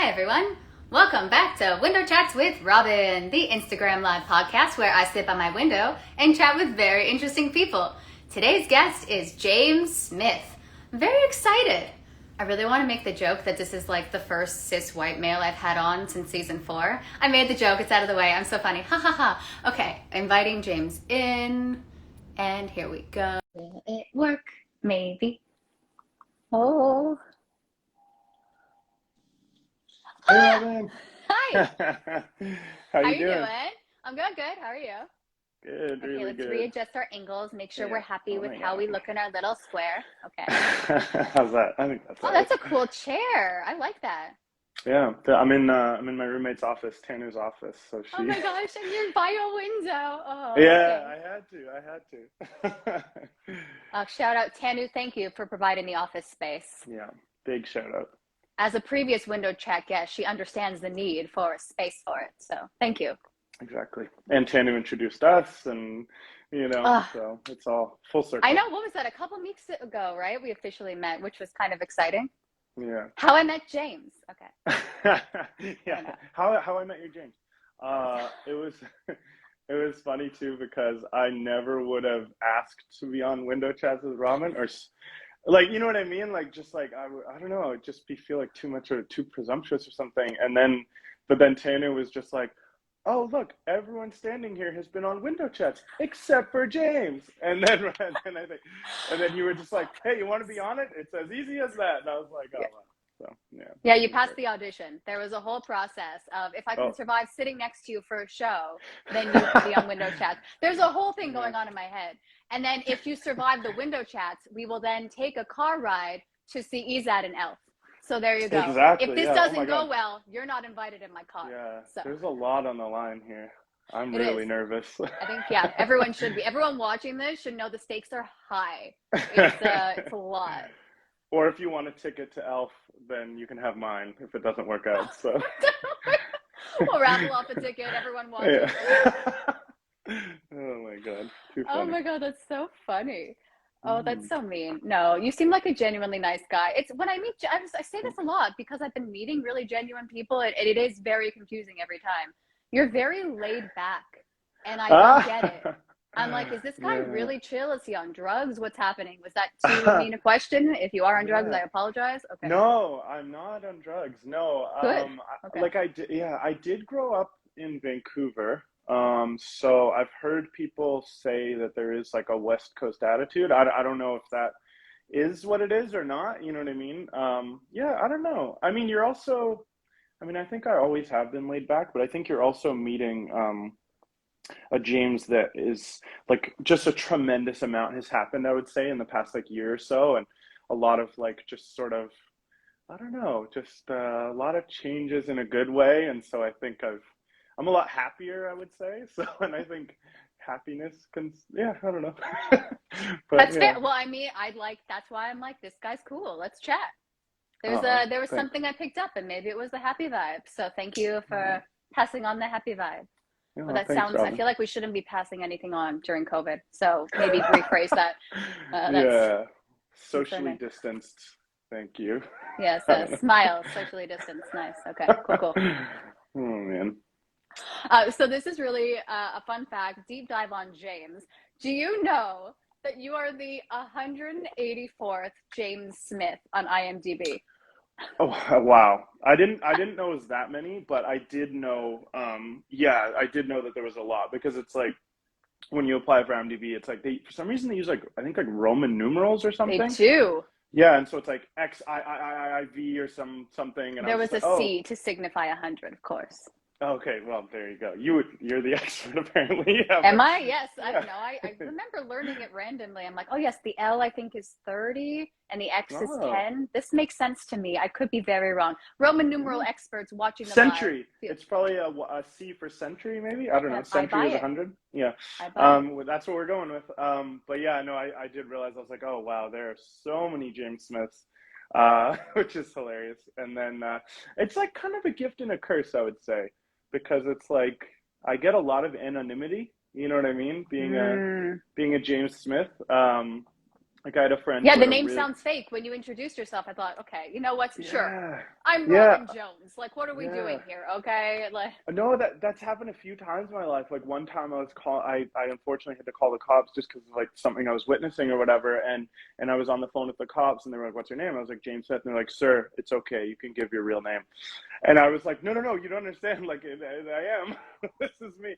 Hi everyone, welcome back to Window Chats with Robyn, the Instagram Live podcast where I sit by my window and chat with very interesting people. Today's guest is James Smith. I'm very excited. I really want to make the joke that this is like the first cis white male I've had on since season 4. I made the joke, it's out of the way, I'm so funny, ha ha ha. Okay, inviting James in, and here we go. Will it work? Maybe. Oh. Hey, Robyn. Hi. How How you you doing? doing? I'm good. How are you? Good, Okay, really let's good. readjust our angles. Make sure we're happy Oh with my how we God. look in our little square. Okay. How's that? I think that's Oh, all right. that's a cool chair. I like that. Yeah, I'm in my roommate's office, Tanner's office. So Oh she. my gosh, and you're by a window. Oh, Yeah, okay. I had to. Shout out Tanu. Thank you for providing the office space. Yeah, big shout out. As a previous window chat guest, she understands the need for a space for it. So thank you. Exactly. And Tanner introduced us, and Ugh. so it's all full circle. I know. What was that? A couple weeks ago, right? We officially met, which was kind of exciting. Yeah. How I met James. Okay. Yeah. How I met your James. It was it was funny too because I never would have asked to be on Window Chats with Ramen or like, you know what I mean? Like, just like I don't know, it'd just feel like too much or too presumptuous or something. But then Tana was just like, "Oh, look, everyone standing here has been on Window Chats except for James." And then you were just like, "Hey, you want to be on it? It's as easy as that." And I was like, "Oh, Yeah. wow." So yeah. Yeah, you passed the audition. There was a whole process of if I can Oh, survive sitting next to you for a show, then you can be on window chats. There's a whole thing going on in my head. And then if you survive the window chats, we will then take a car ride to see Izad and Elf. So there you go. If exactly. this Yeah. Oh my doesn't go God. well, you're not invited in my car. Yeah. So There's a lot on the line here. I'm it is. really nervous. I think, yeah, everyone should be. Everyone watching this should know the stakes are high. It's a lot. Or if you want a ticket to Elf, then you can have mine if it doesn't work out. So We'll raffle off a ticket. Everyone watching. yeah. Oh my God, too Oh funny. my God, that's so funny. Oh, that's so mean. No, you seem like a genuinely nice guy. It's when I meet, I say this a lot because I've been meeting really genuine people, and it is very confusing every time. You're very laid back, and I don't get it. I'm like, is this guy Yeah. really chill? Is he on drugs? What's happening? Was that too mean a question? If you are on drugs, I Yeah. apologize. Okay, No, I'm not on drugs. No, good. Okay. like I did grow up in Vancouver. So I've heard people say that there is like a West Coast attitude. I don't know if that is what it is or not. You know what I mean? Yeah, I don't know. I mean, I think I always have been laid back, but I think you're also meeting a James that is like just a tremendous amount has happened, I would say, in the past like year or so, and a lot of like just sort of I don't know, just a lot of changes in a good way, and so I think I'm a lot happier, I would say. So, and I think happiness can, yeah, I don't know, but That's fair. yeah. Well, I mean, that's why I'm like, this guy's cool. Let's chat. There was Thanks. something I picked up, and maybe it was the happy vibe. So thank you for passing on the happy vibe. Well, Yeah, that thanks, sounds. I Robyn. feel like we shouldn't be passing anything on during COVID. So maybe rephrase that. That's Yeah, socially concerning. distanced. Thank you. Yes, I don't smile, socially distanced. Nice. Okay, know. cool. Oh man. So this is really a fun fact. Deep dive on James. Do you know that you are the 184th James Smith on IMDb? Oh wow. I didn't know it was that many, but I did know yeah, I did know that there was a lot because it's like when you apply for IMDb, it's like they for some reason they use like I think like Roman numerals or They something. do. Yeah, and so it's like XIIIV or something and I There was was just a like, "Oh, C to signify 100, of course. okay, well, there you go. You're the expert apparently." Yeah, Am but I? Yes. I yeah. don't know. I remember learning it randomly. I'm like, oh, yes, the L I think is 30 and the X is Oh. 10. This makes sense to me. I could be very wrong. Roman numeral Yeah. experts watching the live. Century. It's probably a C for century, maybe. I don't know. Yeah, I Century buy is it. 100. Yeah. I buy it. Well, that's what we're going with. But yeah, no, I did realize I was like, oh wow, there are so many James Smiths, which is hilarious. And then it's like kind of a gift and a curse, I would say, because it's like I get a lot of anonymity. You know what I mean? Mm. Being a James Smith. Like I had a friend Yeah, who the had a name real sounds fake. When you introduced yourself, I thought, okay, you know what? Sure, yeah I'm yeah Robyn Jones. Like, what are we yeah. doing here? Okay, like, No, that's happened a few times in my life. Like one time I unfortunately had to call the cops just because of like something I was witnessing or whatever, and I was on the phone with the cops and they were like, "What's your name?" I was like, "James Smith," and they're like, "Sir, it's okay, you can give your real name." And I was like, "No, no, no, you don't understand. Like I am. This is me."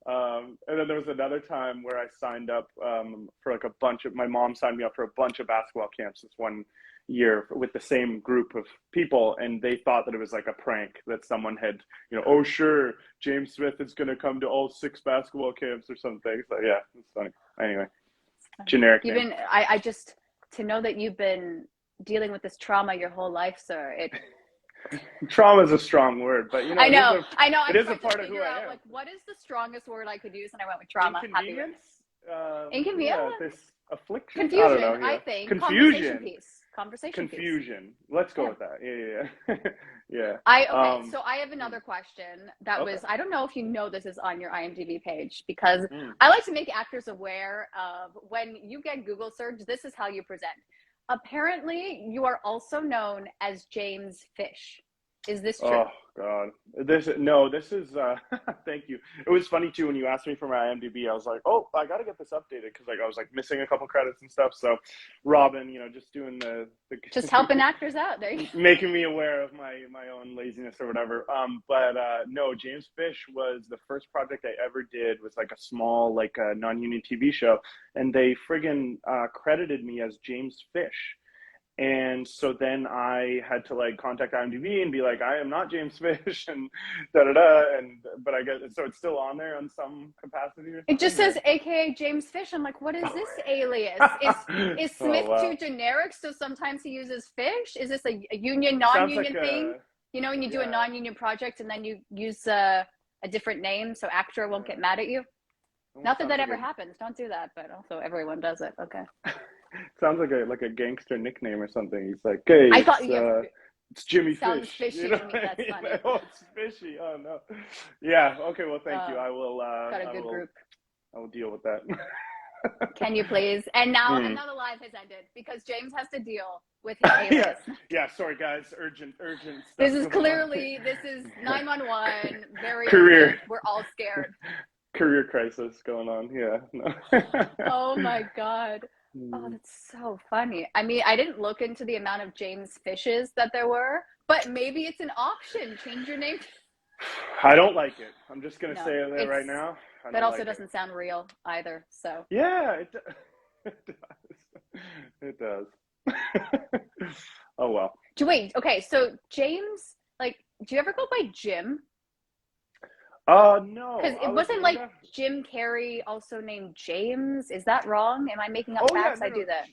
And then there was another time where I signed up for like a bunch of my mom signed me up for a bunch of basketball camps this one year with the same group of people, and they thought that it was like a prank that someone had, oh sure, James Smith is going to come to all 6 basketball camps or something. So yeah, it's funny. Anyway, generic you've name. been. I just to know that you've been dealing with this trauma your whole life, sir. Trauma is a strong word, but I know, I know. it I is a tried to part of who figure I out am. like what is the strongest word I could use, and I went with trauma. Happy with Inconvenience. inconvenient, Yeah, this affliction. I don't know. confusion. I Yeah, think conversation confusion. piece, conversation piece. Confusion. Let's go Yeah. with that. Yeah, yeah, yeah. Okay, so I have another question that Okay. was I don't know if you know this is on your IMDb page because Mm. I like to make actors aware of when you get Google search, this is how you present. Apparently, you are also known as James Fish. Is this true? Oh God, this is. Thank you. It was funny too when you asked me for my IMDb. I was like, oh, I got to get this updated because like I was like missing a couple credits and stuff. So, Robyn, just doing the Just helping actors out. There you go. making me aware of my own laziness or whatever. But no, James Fish was the first project I ever did. Was like a small like non-union TV show, and they friggin' credited me as James Fish. And so then I had to like contact IMDb and be like, I am not James Fish and da da da. And but I guess so it's still on there on some capacity or It just something. says AKA James Fish. I'm like, what is this alias? Is Oh Smith wow. too generic? So sometimes he uses fish? Is this a union, Sounds like non-union thing? When you do a yeah. non-union project and then you use a different name so actor won't get mad at you? Not that Sounds that like ever happens. Don't do that, but also everyone does it. Okay. sounds like a gangster nickname or something. He's like, hey, I thought you it's Jimmy sounds Fish. fishy to me. That's funny. Oh, it's fishy. Oh no. Yeah. Okay. Well, thank you. Uh, got a good group. I will deal with that. Can you please? And now Mm. another live has ended because James has to deal with his alias. Yeah. Sorry, guys. Urgent stuff. This is 911. Very Career. urgent. We're all scared. Career crisis going on. Yeah. No. Oh my God. Oh, that's so funny. I mean, I didn't look into the amount of James Fishes that there were, but maybe it's an option. Change your name. I don't like it. I'm just gonna say it it's- right now. That also doesn't sound real either. So Yeah, it does. It does. Oh well. wait, okay. So James, like, do you ever go by Jim? No. Because it wasn't like Jim Carrey also named James. Is that wrong? Am I making up facts? Yeah, I do that.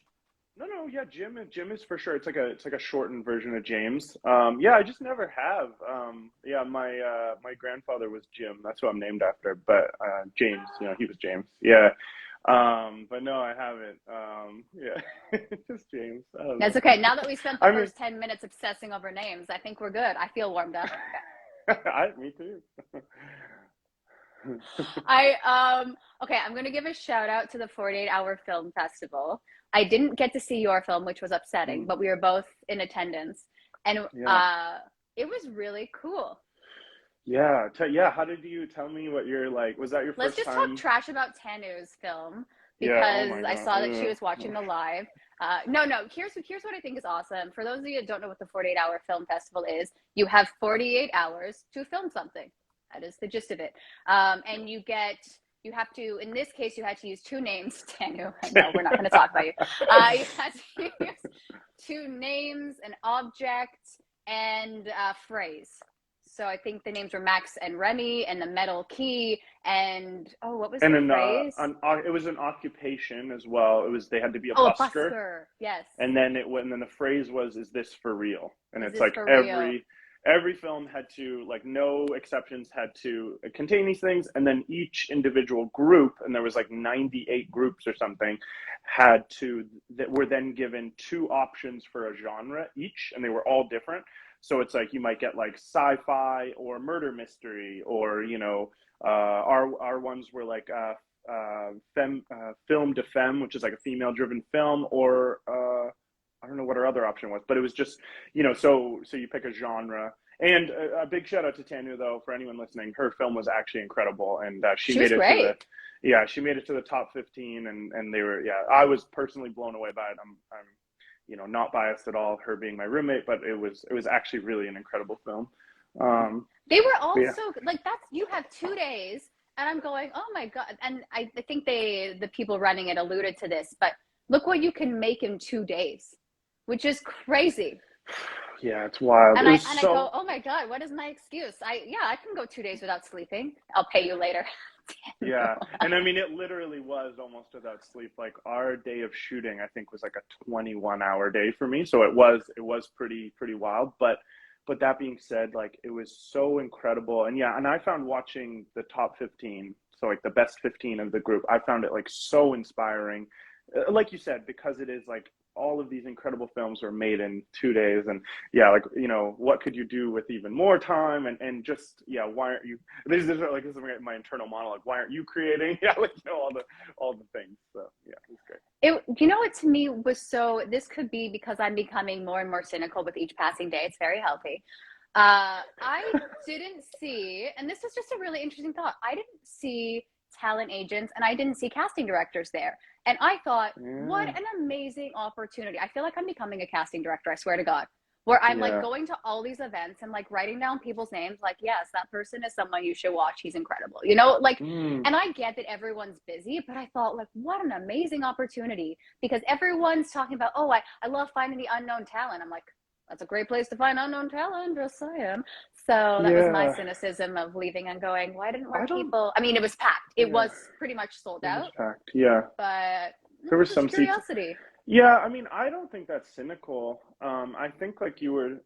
No, yeah, Jim is for sure. It's like a shortened version of James. Yeah, I just never have. Yeah, my grandfather was Jim. That's who I'm named after. But James, he was James. Yeah. But no, I haven't. Yeah, just James. That's okay. Now that we spent the first 10 minutes obsessing over names, I think we're good. I feel warmed up. Me too. Okay, I'm gonna give a shout out to the 48-hour film festival. I didn't get to see your film, which was upsetting, but we were both in attendance, and it was really cool. Yeah, how did you tell me what you're like? Was that your Let's first just time? talk trash about Tanu's film because I saw that she was watching the live. No. Here's what I think is awesome. For those of you that don't know what the 48-hour film festival is, you have 48 hours to film something. That is the gist of it. And you have to, in this case, you had to use 2 names. Tanu, no, we're not going to talk about you. You had to use 2 names, an object, and a phrase. So I think the names were Max and Remy, and the metal key, and what was the phrase? It was an occupation as well. They had to be a busker. busker. A busker, yes. And then the phrase was, "Is this for real?" And it's like every film had to, like, no exceptions, had to contain these things, and then each individual group, and there was like 98 groups or something, that were then given 2 options for a genre each, and they were all different. So it's like you might get like sci-fi or murder mystery, or our ones were like Film de Femme, which is like a female-driven film, or I don't know what her other option was, but it was just, so you pick a genre. And a big shout out to Tanu, though, for anyone listening. Her film was actually incredible, and she She made was it great. she made it to the top 15, and they were, I was personally blown away by it. I'm not biased at all, her being my roommate, but it was actually really an incredible film. They were all Yeah. so like you have 2 days, and I'm going, oh my God. And I think the people running it alluded to this, but look what you can make in 2 days, which is crazy. Yeah, it's wild. And I go, oh my God, what is my excuse? I can go 2 days without sleeping. I'll pay you later. Yeah, and I mean, it literally was almost without sleep. Like, our day of shooting, I think, was like a 21-hour day for me. So it was pretty wild. But that being said, like, it was so incredible. And yeah, and I found watching the top 15, so like the best 15 of the group, I found it like so inspiring. Like you said, because it is like all of these incredible films were made in 2 days, and yeah, like, what could you do with even more time, and just, yeah, why aren't you, this is my internal monologue, why aren't you creating, yeah, like, all the things. So yeah, it was great. What to me was so, this could be because I'm becoming more and more cynical with each passing day. It's very healthy. I didn't see, and this was just a really interesting thought, I didn't see talent agents and I didn't see casting directors there. And I thought, what an amazing opportunity. I feel like I'm becoming a casting director, I swear to God, where I'm like going to all these events and like writing down people's names, like, yes, that person is someone you should watch. He's incredible, and I get that everyone's busy, but I thought, like, what an amazing opportunity, because everyone's talking about, oh, I love finding the unknown talent. I'm like, that's a great place to find unknown talent, just saying. So that was my cynicism of leaving and going, why didn't more people? I mean, it was packed. It was pretty much sold out. It was packed, yeah. But there was some curiosity. Seats. Yeah, I mean, I don't think that's cynical. I think, like, you were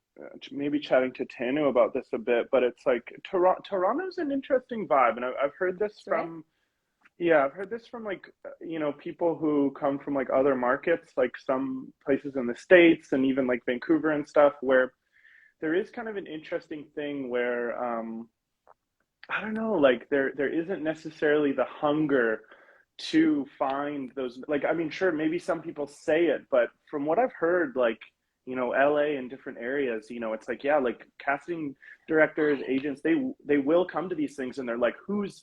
maybe chatting to Tanu about this a bit, but it's like Toronto's an interesting vibe, and I've heard this from. Yeah, I've heard this from, like, people who come from, like, other markets, like some places in the States and even like Vancouver and stuff, where there is kind of an interesting thing where, I don't know, like, there isn't necessarily the hunger to find those, like, I mean, sure, maybe some people say it, but from what I've heard, like, LA and different areas, it's like, yeah, like, casting directors, agents, they will come to these things and they're like, who's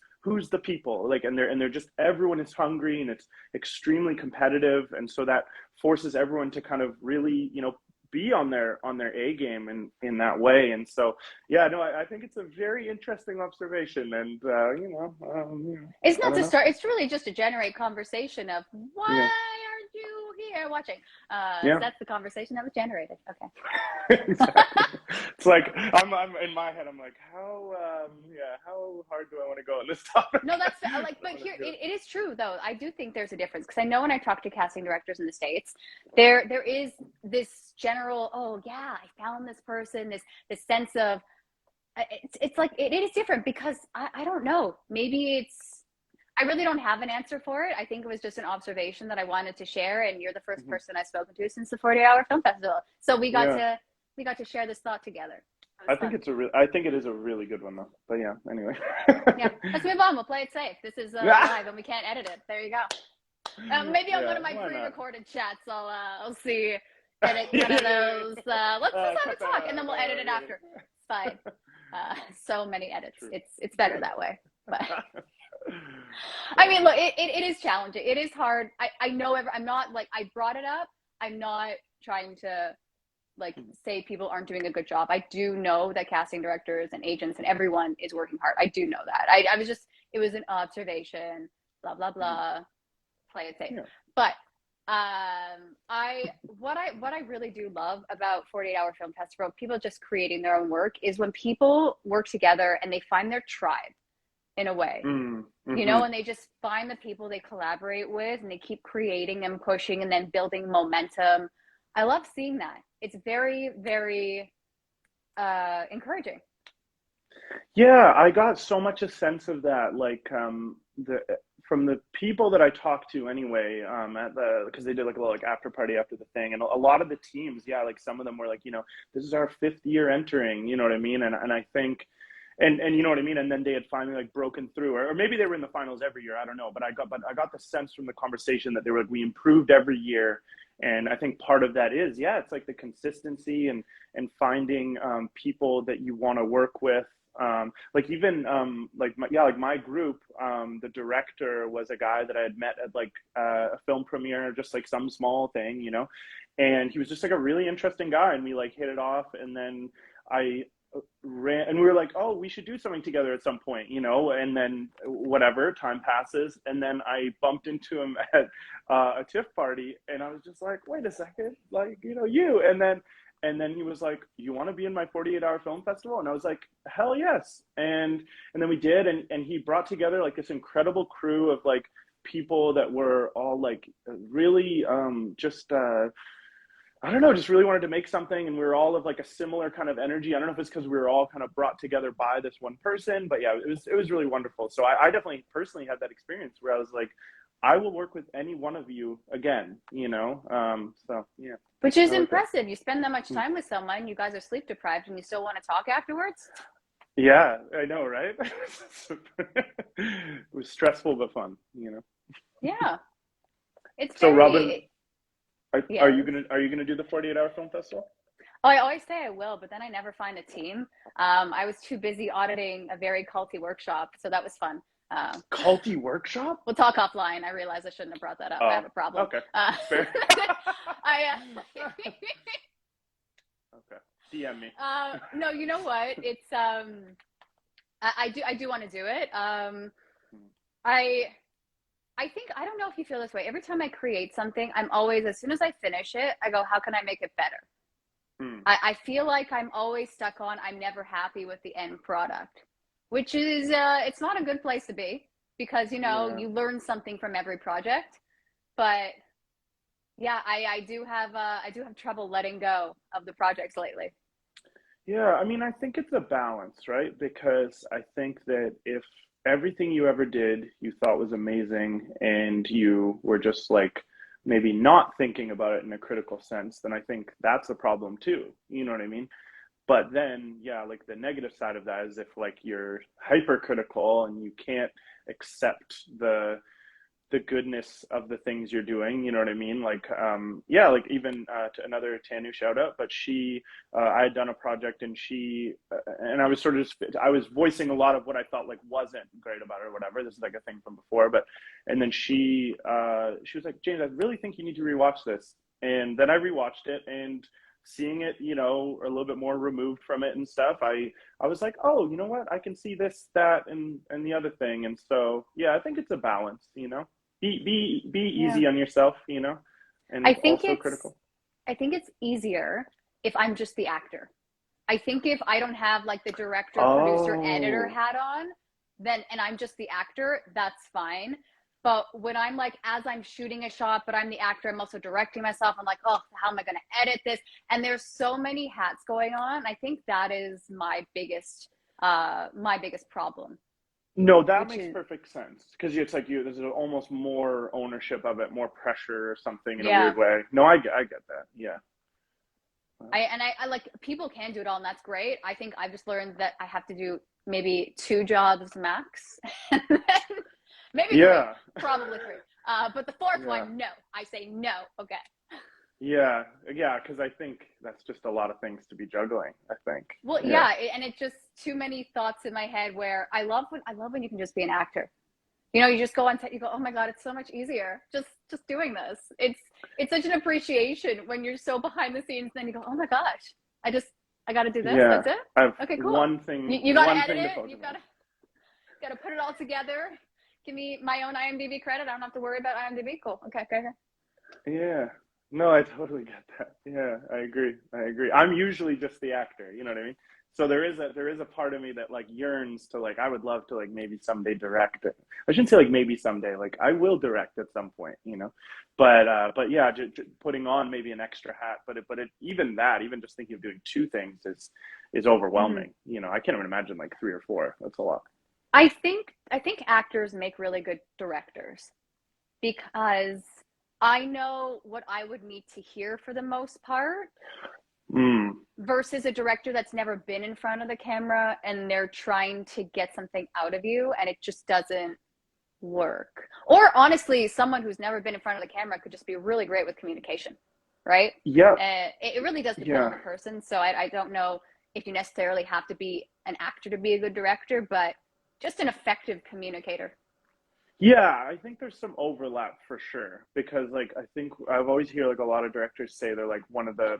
the people, like, and they're just, everyone is hungry and it's extremely competitive, and so that forces everyone to kind of really, be on their A game in that way. And so, yeah, no, I think it's a very interesting observation, and it's not to start, it's really just to generate conversation of why aren't you here watching. That's the conversation that was generated. Okay. Exactly. It's like, I'm in my head, I'm like, how hard do I want to go on this topic? No, that's like, but here it is true though. I do think there's a difference, because I know when I talk to casting directors in the States, there is this general, oh yeah, I found this person, this sense of, it's like, it is different, because I don't know, maybe I really don't have an answer for it. I think it was just an observation that I wanted to share, and you're the first person I've spoken to since the 40-hour film festival, so we got to share this thought together. I think it is a really good one though. But yeah, anyway. Yeah, let's move on. We'll play it safe. This is live and we can't edit it. There you go. Maybe on one of my pre-recorded chats, I'll see, edit one of those. Let's just have a talk, and then we'll edit it after. It's fine. So many edits. True. It's better that way. But I mean, look, it is challenging. It is hard. I know. I'm not, like, I brought it up. I'm not trying to, like, say people aren't doing a good job. I do know that casting directors and agents and everyone is working hard. I do know that. I was just, it was an observation, blah, blah, blah, play it safe. Yeah. But what I really do love about 48-hour film festival, people just creating their own work, is when people work together and they find their tribe in a way, and they just find the people they collaborate with and they keep creating and pushing and then building momentum. I love seeing that. It's very, very encouraging. Yeah, I got so much a sense of that, like, from the people that I talked to anyway, because they did like a little, like, after party after the thing, and a lot of the teams, yeah, like, some of them were like, this is our 5th year entering, you know what I mean, and I think, and you know what I mean? And then they had finally like broken through, or maybe they were in the finals every year. I don't know, but I got the sense from the conversation that they were like, we improved every year. And I think part of that is, yeah, it's like the consistency and finding people that you want to work with. Like even like my group, the director was a guy that I had met at like a film premiere, just like some small thing, you know, and he was just like a really interesting guy, and we like hit it off, and then I ran and we were like, oh, we should do something together at some point, you know, and then whatever, time passes, and then I bumped into him at a TIFF party, and I was just like, wait a second, like, you know, you, and then he was like, you want to be in my 48-hour film festival? And I was like, hell yes. And then we did, and he brought together like this incredible crew of like people that were all like really just I don't know, just really wanted to make something, and we were all of like a similar kind of energy. I don't know if it's because we were all kind of brought together by this one person, but yeah, it was really wonderful. So I definitely personally had that experience where I was like, I will work with any one of you again, you know? So yeah. Which is impressive. You spend that much time with someone, you guys are sleep deprived, and you still want to talk afterwards? Yeah, I know, right? It was stressful but fun, you know? Yeah. It's so very... Robyn, Yeah. are you gonna do the 48-hour film festival? Oh, I always say I will, but then I never find a team. I was too busy auditing a very culty workshop, so that was fun. Culty workshop? We'll talk offline. I realize I shouldn't have brought that up. I have a problem. Okay. Fair. Okay. DM me. No, you know what? It's I do want to do it. I think, I don't know if you feel this way. Every time I create something, I'm always, as soon as I finish it, I go, how can I make it better? I feel like I'm always stuck on, I'm never happy with the end product, which is, it's not a good place to be, because, you know, you learn something from every project. But yeah, I do have trouble letting go of the projects lately. Yeah, I mean, I think it's a balance, right? Because I think that if everything you ever did you thought was amazing and you were just like maybe not thinking about it in a critical sense, then I think that's a problem too. You know what I mean? But then, yeah, like the negative side of that is if like you're hypercritical and you can't accept the goodness of the things you're doing, you know what I mean? Like, yeah, like even to another Tanu shout out, but she, I had done a project and she, and I was sort of just, I was voicing a lot of what I felt like wasn't great about it or whatever. This is like a thing from before, but, and then she was like, James, I really think you need to rewatch this. And then I rewatched it, and seeing it, you know, a little bit more removed from it and stuff, I was like, oh, you know what? I can see this, that, and the other thing. And so, yeah, I think it's a balance, you know? Be easy on yourself, you know, and I think also critical. I think it's easier if I'm just the actor. I think if I don't have like the director, producer, editor hat on, then, and I'm just the actor, that's fine. But when I'm like, as I'm shooting a shot, but I'm the actor, I'm also directing myself. I'm like, oh, how am I going to edit this? And there's so many hats going on. I think that is my biggest problem. No, that makes perfect sense, because it's like there's almost more ownership of it, more pressure or something in a weird way. No, I get that. Yeah. I like, people can do it all, and that's great. I think I've just learned that I have to do maybe 2 jobs max. Maybe 3, probably 3. But the 4th one, no. I say no. Okay. Yeah, because I think that's just a lot of things to be juggling, I think. Well, and it's just too many thoughts in my head, where I love when you can just be an actor. You know, you just go on set, you go, oh my God, it's so much easier just doing this. It's such an appreciation when you're so behind the scenes, then you go, oh my gosh, I got to do this. Yeah, that's it. Okay, cool. One thing. You got to edit it. You got to put it all together. Give me my own IMDb credit. I don't have to worry about IMDb. Cool. Okay. Yeah. No, I totally get that. Yeah, I agree. I'm usually just the actor, you know what I mean? So there is a part of me that like yearns to like, I would love to like maybe someday direct it. I shouldn't say like maybe someday, like I will direct at some point, you know? But yeah, putting on maybe an extra hat, but even just thinking of doing 2 things is overwhelming. You know, I can't even imagine like 3 or 4. That's a lot. I think actors make really good directors, because I know what I would need to hear for the most part. Mm. versus a director that's never been in front of the camera and they're trying to get something out of you and it just doesn't work. Or honestly, someone who's never been in front of the camera could just be really great with communication, right? Yeah. It really does depend on Yeah. the person. So I don't know if you necessarily have to be an actor to be a good director, but just an effective communicator. Yeah, I think there's some overlap for sure because like I think I've always hear like a lot of directors say they're like one of the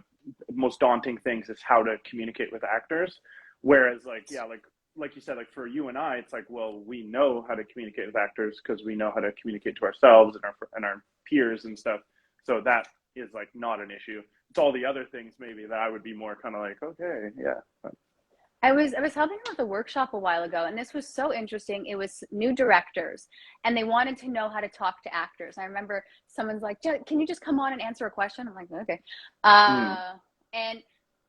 most daunting things is how to communicate with actors. Whereas like yeah, like you said, like for you and I, it's like, well, we know how to communicate with actors because we know how to communicate to ourselves and our peers and stuff. So that is like not an issue. It's all the other things maybe that I would be more kind of like, okay, yeah. I was helping with a workshop a while ago, and this was so interesting. It was new directors, and they wanted to know how to talk to actors. I remember someone's like, "Can you just come on and answer a question?" I'm like, "Okay," Mm. uh, and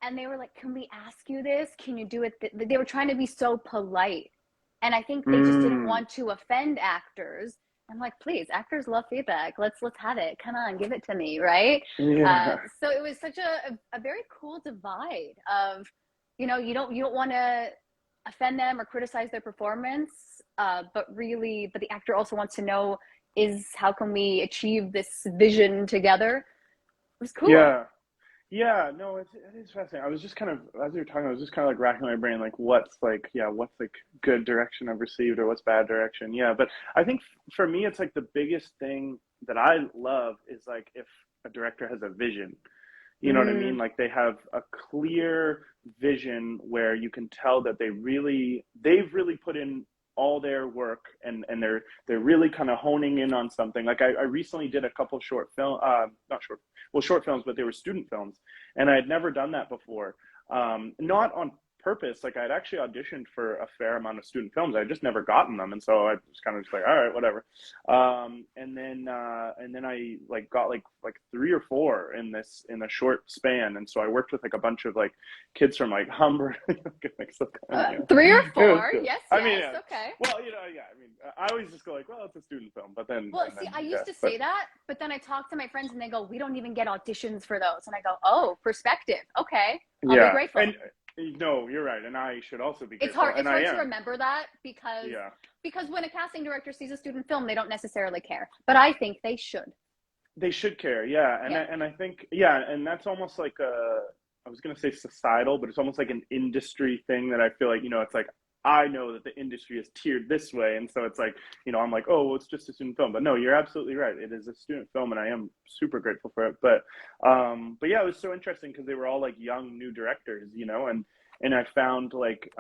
and they were like, "Can we ask you this? Can you do it?" They were trying to be so polite, and I think they just didn't Mm. want to offend actors. I'm like, please, actors love feedback. Let's have it. Come on, give it to me, right? Yeah. So it was such a very cool divide of, you don't want to offend them or criticize their performance, but the actor also wants to know is how can we achieve this vision together. It was cool. Yeah. Yeah, no, it is fascinating. I was just kind of, as you were talking, I was just kind of like racking my brain, like what's like good direction I've received or what's bad direction. Yeah, but I think for me, it's like the biggest thing that I love is like if a director has a vision. You know what I mean? Mm, Like they have a clear vision where you can tell that they've really put in all their work and they're really kind of honing in on something. Like I recently did a couple short film, not short, well, short films, but they were student films, and I had never done that before. Not on purpose. Like I'd actually auditioned for a fair amount of student films. I had just never gotten them, and so I was kind of just like, all right, whatever. And then I like got like three or four in a short span, and so I worked with like a bunch of like kids from like Humber. Get mixed up, three or It was four, good. yes, I mean, yes, yeah. okay. Well, yeah. I mean, I always just go like, well, it's a student film, but then Well, and see, then I yeah, used to but say that, but then I talk to my friends and they go, we don't even get auditions for those. And I go, oh, perspective. Okay, I'll be yeah, grateful. and no, you're right, and I should also be It's grateful, hard. and It's I hard to am. remember that because Yeah. when a casting director sees a student film, they don't necessarily care. But I think they should. They should care, yeah, and Yeah. I think yeah, and that's almost like a I was gonna say societal, but it's almost like an industry thing that I feel like it's like I know that the industry is tiered this way, and so it's like I'm like oh well, it's just a student film, but no, you're absolutely right. It is a student film, and I am super grateful for it. But yeah, it was so interesting because they were all like young new directors, and I found like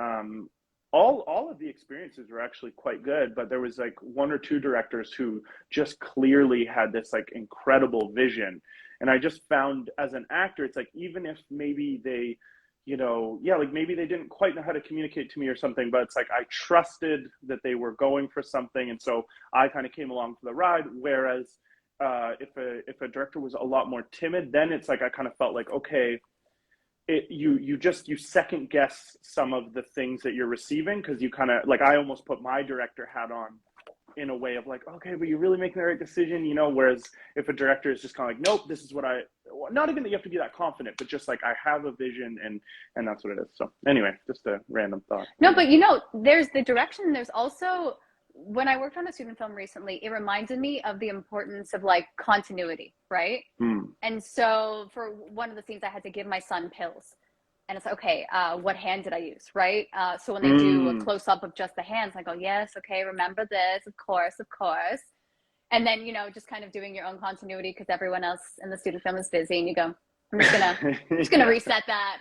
all of the experiences were actually quite good, but there was like one or two directors who just clearly had this like incredible vision. And I just found as an actor, it's like even if maybe they, yeah, like maybe they didn't quite know how to communicate to me or something, but it's like I trusted that they were going for something, and so I kind of came along for the ride. Whereas if a director was a lot more timid, then it's like I kind of felt like okay, you second guess some of the things that you're receiving because you kind of like I almost put my director hat on in a way of like okay, but you're really making the right decision, whereas if a director is just kind of like nope, this is what I not even that you have to be that confident, but just like I have a vision and that's what it is. So anyway, just a random thought. No, but there's the direction. There's also, when I worked on a student film recently, it reminded me of the importance of like continuity, right? Mm. And so for one of the scenes, I had to give my son pills. And it's like, okay, what hand did I use, right? So when they do a Mm. close up of just the hands, I go, yes, okay, remember this, of course, of course. And then, just kind of doing your own continuity because everyone else in the student film is busy, and you go, I'm just gonna Yeah. reset that.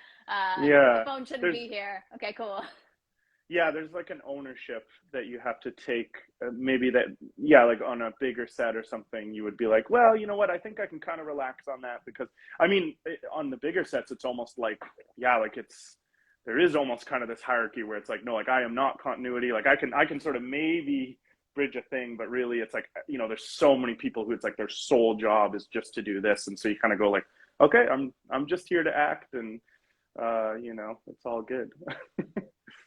The Yeah, phone shouldn't there's be here. Okay, cool. yeah, there's like an ownership that you have to take. Maybe that, yeah, like on a bigger set or something, you would be like, well, you know what? I think I can kind of relax on that because, I mean, on the bigger sets, it's almost like, yeah, like there is almost kind of this hierarchy where it's like, no, like I am not continuity. Like I can sort of maybe bridge a thing, but really it's like, there's so many people who it's like their sole job is just to do this. And so you kind of go like, okay, I'm just here to act and, it's all good.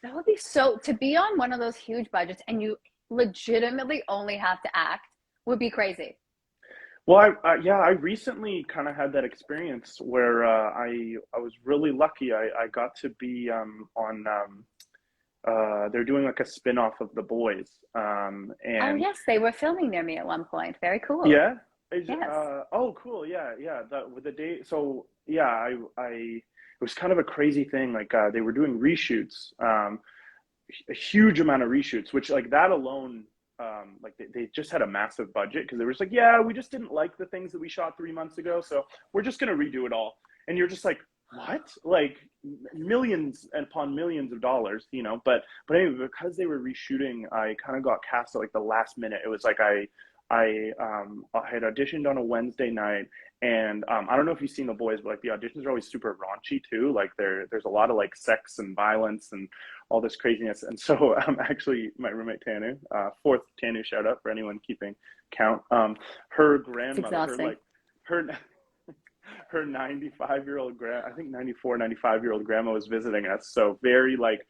That would be so, to be on one of those huge budgets and you legitimately only have to act would be crazy. Well, I recently kind of had that experience where I was really lucky. I got to be on they're doing like a spin-off of The Boys. Oh, And yes, they were filming near me at one point. Very cool. yeah, Yes. oh cool. Yeah, yeah. That with the day. So yeah, I it was kind of a crazy thing. Like they were doing reshoots, a huge amount of reshoots, which like that alone, like they just had a massive budget because they were just like, yeah, we just didn't like the things that we shot 3 months ago, so we're just gonna redo it all. And you're just like, what? Like millions upon millions of dollars, you know? But anyway, because they were reshooting, I kind of got cast at like the last minute. It was like I had auditioned on a Wednesday night, and I don't know if you've seen The Boys, but like the auditions are always super raunchy too. Like there's a lot of like sex and violence and all this craziness. And so actually my roommate Tanu, fourth Tanu shout out for anyone keeping count. Her It's grandmother, exhausting. her her 95-year-old I think 94, 95-year-old grandma was visiting us. So very like,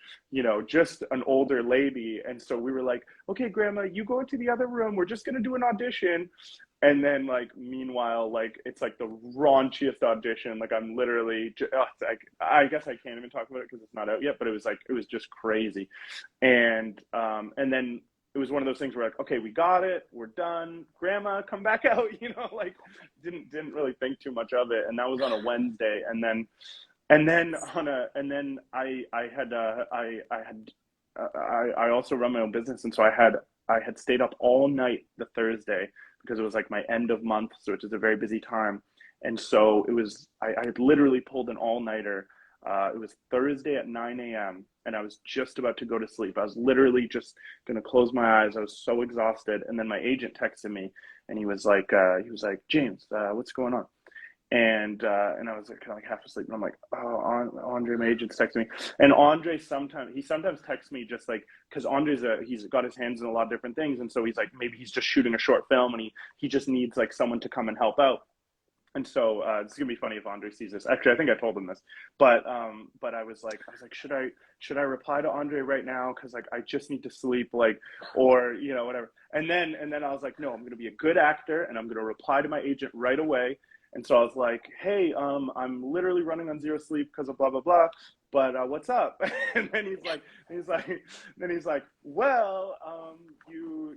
just an older lady. And so we were like, okay, grandma, you go into the other room. We're just going to do an audition. And then like, meanwhile, like it's like the raunchiest audition. Like I'm literally, like, I guess I can't even talk about it because it's not out yet, but it was like, it was just crazy. And then it was one of those things where like, okay, we got it, we're done. Grandma, come back out, like didn't really think too much of it. And that was on a Wednesday. I also run my own business, and so I had stayed up all night the Thursday because it was like my end of month, so which is a very busy time. And so I had literally pulled an all nighter. It was Thursday at 9 a.m. and I was just about to go to sleep. I was literally just gonna close my eyes. I was so exhausted. And then my agent texted me, and he was like, James, what's going on? And I was like, kind of like half asleep, and I'm like, oh, Andre, my agent's texting me. And Andre sometimes texts me just like, because he's got his hands in a lot of different things, and so he's like, maybe he's just shooting a short film, and he just needs like someone to come and help out. And so it's gonna be funny if Andre sees this. Actually, I think I told him this, but I was like, should I reply to Andre right now? Because like I just need to sleep, like, or whatever. And then I was like, no, I'm gonna be a good actor, and I'm gonna reply to my agent right away. And so I was like, hey, I'm literally running on zero sleep because of blah blah blah. But what's up? And then he's like, well,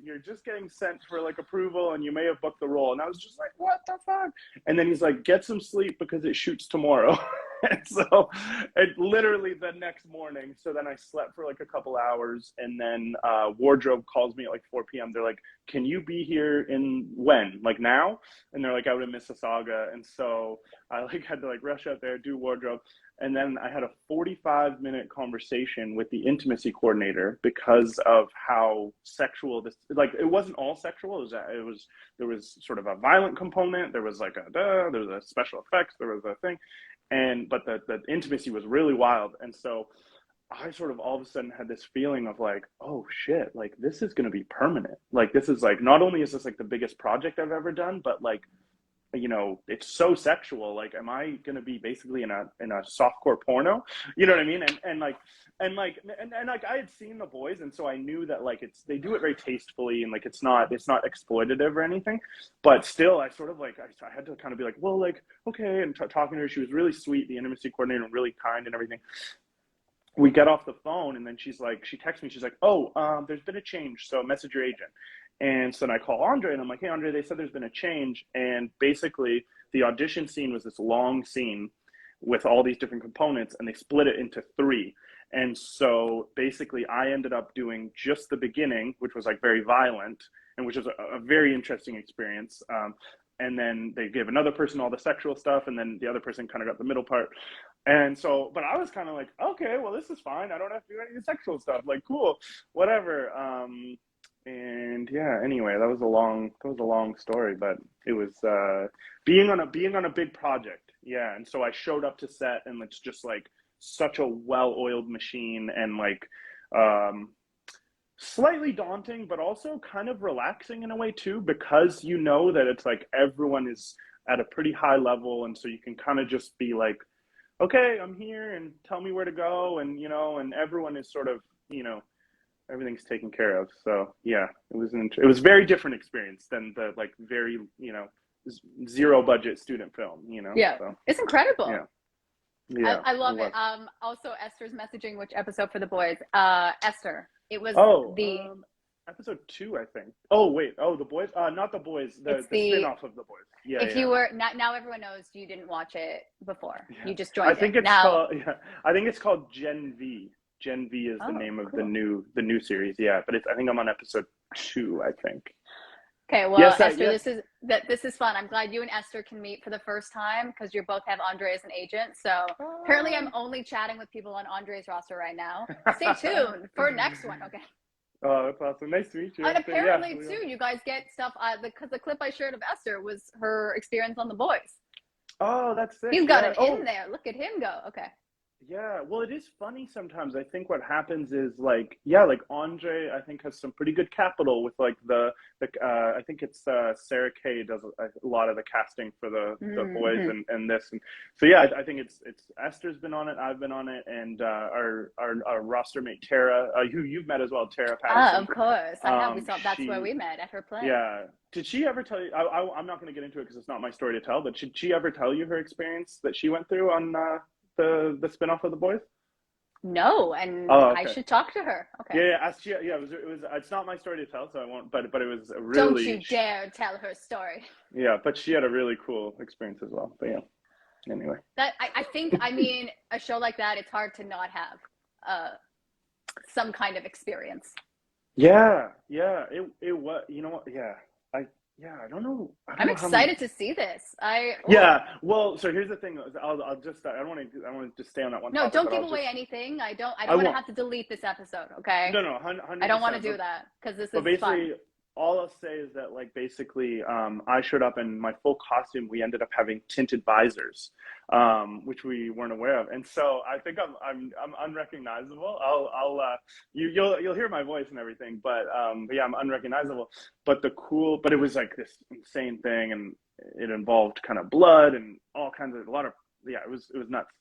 you're just getting sent for like approval, and you may have booked the role. And I was just like, what the fuck? And then he's like, get some sleep because it shoots tomorrow. And so it literally the next morning. So then I slept for like a couple hours, and then wardrobe calls me at like 4 p.m. They're like, can you be here in when? Like now? And they're like out in Mississauga. And so I like had to like rush out there, do wardrobe. And then I had a 45-minute conversation with the intimacy coordinator because of how sexual this, like, it wasn't all sexual. There was sort of a violent component. There was like there was a special effects. There was a thing. But the intimacy was really wild. And so I sort of all of a sudden had this feeling of like, oh shit, like this is going to be permanent. Like this is like, not only is this like the biggest project I've ever done, but like, it's so sexual. Like, am I gonna be basically in a softcore porno? You know what I mean? And I had seen The Boys, and so I knew that like they do it very tastefully, and like it's not exploitative or anything. But still, I sort of like I had to kind of be like, well, like okay, and talking to her, she was really sweet, the intimacy coordinator, and really kind and everything. We get off the phone, and then she texts me, she's like, oh, there's been a change, so message your agent. And so then I call Andre, and I'm like, hey, Andre, they said there's been a change. And basically, the audition scene was this long scene with all these different components, and they split it into three. And so basically, I ended up doing just the beginning, which was like very violent, and which was a very interesting experience. And then they gave another person all the sexual stuff, and then the other person kind of got the middle part. And so, but I was kind of like, okay, well, this is fine. I don't have to do any of the sexual stuff. Like, cool, whatever. And yeah, anyway, that was a long story, but it was being on a big project. Yeah, and so I showed up to set, and it's just like such a well-oiled machine, and like slightly daunting, but also kind of relaxing in a way too, because that it's like everyone is at a pretty high level, and so you can kind of just be like, okay, I'm here, and tell me where to go, and everyone is sort of, everything's taken care of. So yeah, it was a very different experience than the like very zero budget student film, you know? Yeah. So, It's incredible. yeah. Yeah. I love it. Also, Esther's messaging which episode for the boys. Esther. It was episode 2, I think. Oh, wait. Oh, the boys? Not the boys. The spin-off of the boys. Yeah. If you were now everyone knows you didn't watch it before. Yeah. You just joined I think it. I think it's called Gen V. Gen V is the name of the new series. Yeah, but I think I'm on episode 2, I think. Okay, well, yes, Esther, this is fun. I'm glad you and Esther can meet for the first time because you both have Andre as an agent. So apparently I'm only chatting with people on Andre's roster right now. Stay tuned for next one, okay? Oh, that's awesome. Nice to meet you. And apparently, too, you guys get stuff, because the clip I shared of Esther was her experience on The Boys. Oh, that's sick. He's got it in there. Look at him go. Okay. Yeah, well, it is funny sometimes. I think what happens is like Andre, I think has some pretty good capital with like I think it's Sarah Kay does a lot of the casting for the boys and this, and so yeah, I think it's Esther's been on it, I've been on it, and our roster mate Tara, who you've met as well, Tara Patterson. Of course, I have. That's where we met, at her play. Yeah. Did she ever tell you? I'm not going to get into it because it's not my story to tell. But should she ever tell you her experience that she went through on the spinoff of The Boys? No, and I should talk to her. Okay. Yeah. It was. It's not my story to tell, so I won't. But it was a really. Don't you dare tell her story. Yeah, but she had a really cool experience as well. But yeah. Anyway. That I think. I mean, a show like that, it's hard to not have some kind of experience. Yeah. It was. You know what? Yeah. I don't know. I'm excited to see this. Yeah. Well, so here's the thing. I'll just. I don't want to just stay on that one. No, don't give away anything. I don't want to have to delete this episode. Okay. No. 100%. I don't want to do that because this is fun. All I'll say is that I showed up in my full costume. We ended up having tinted visors, which we weren't aware of, and so I think I'm unrecognizable. You'll hear my voice and everything, but yeah, I'm unrecognizable. But but it was like this insane thing, and it involved kind of blood and all kinds of it was nuts.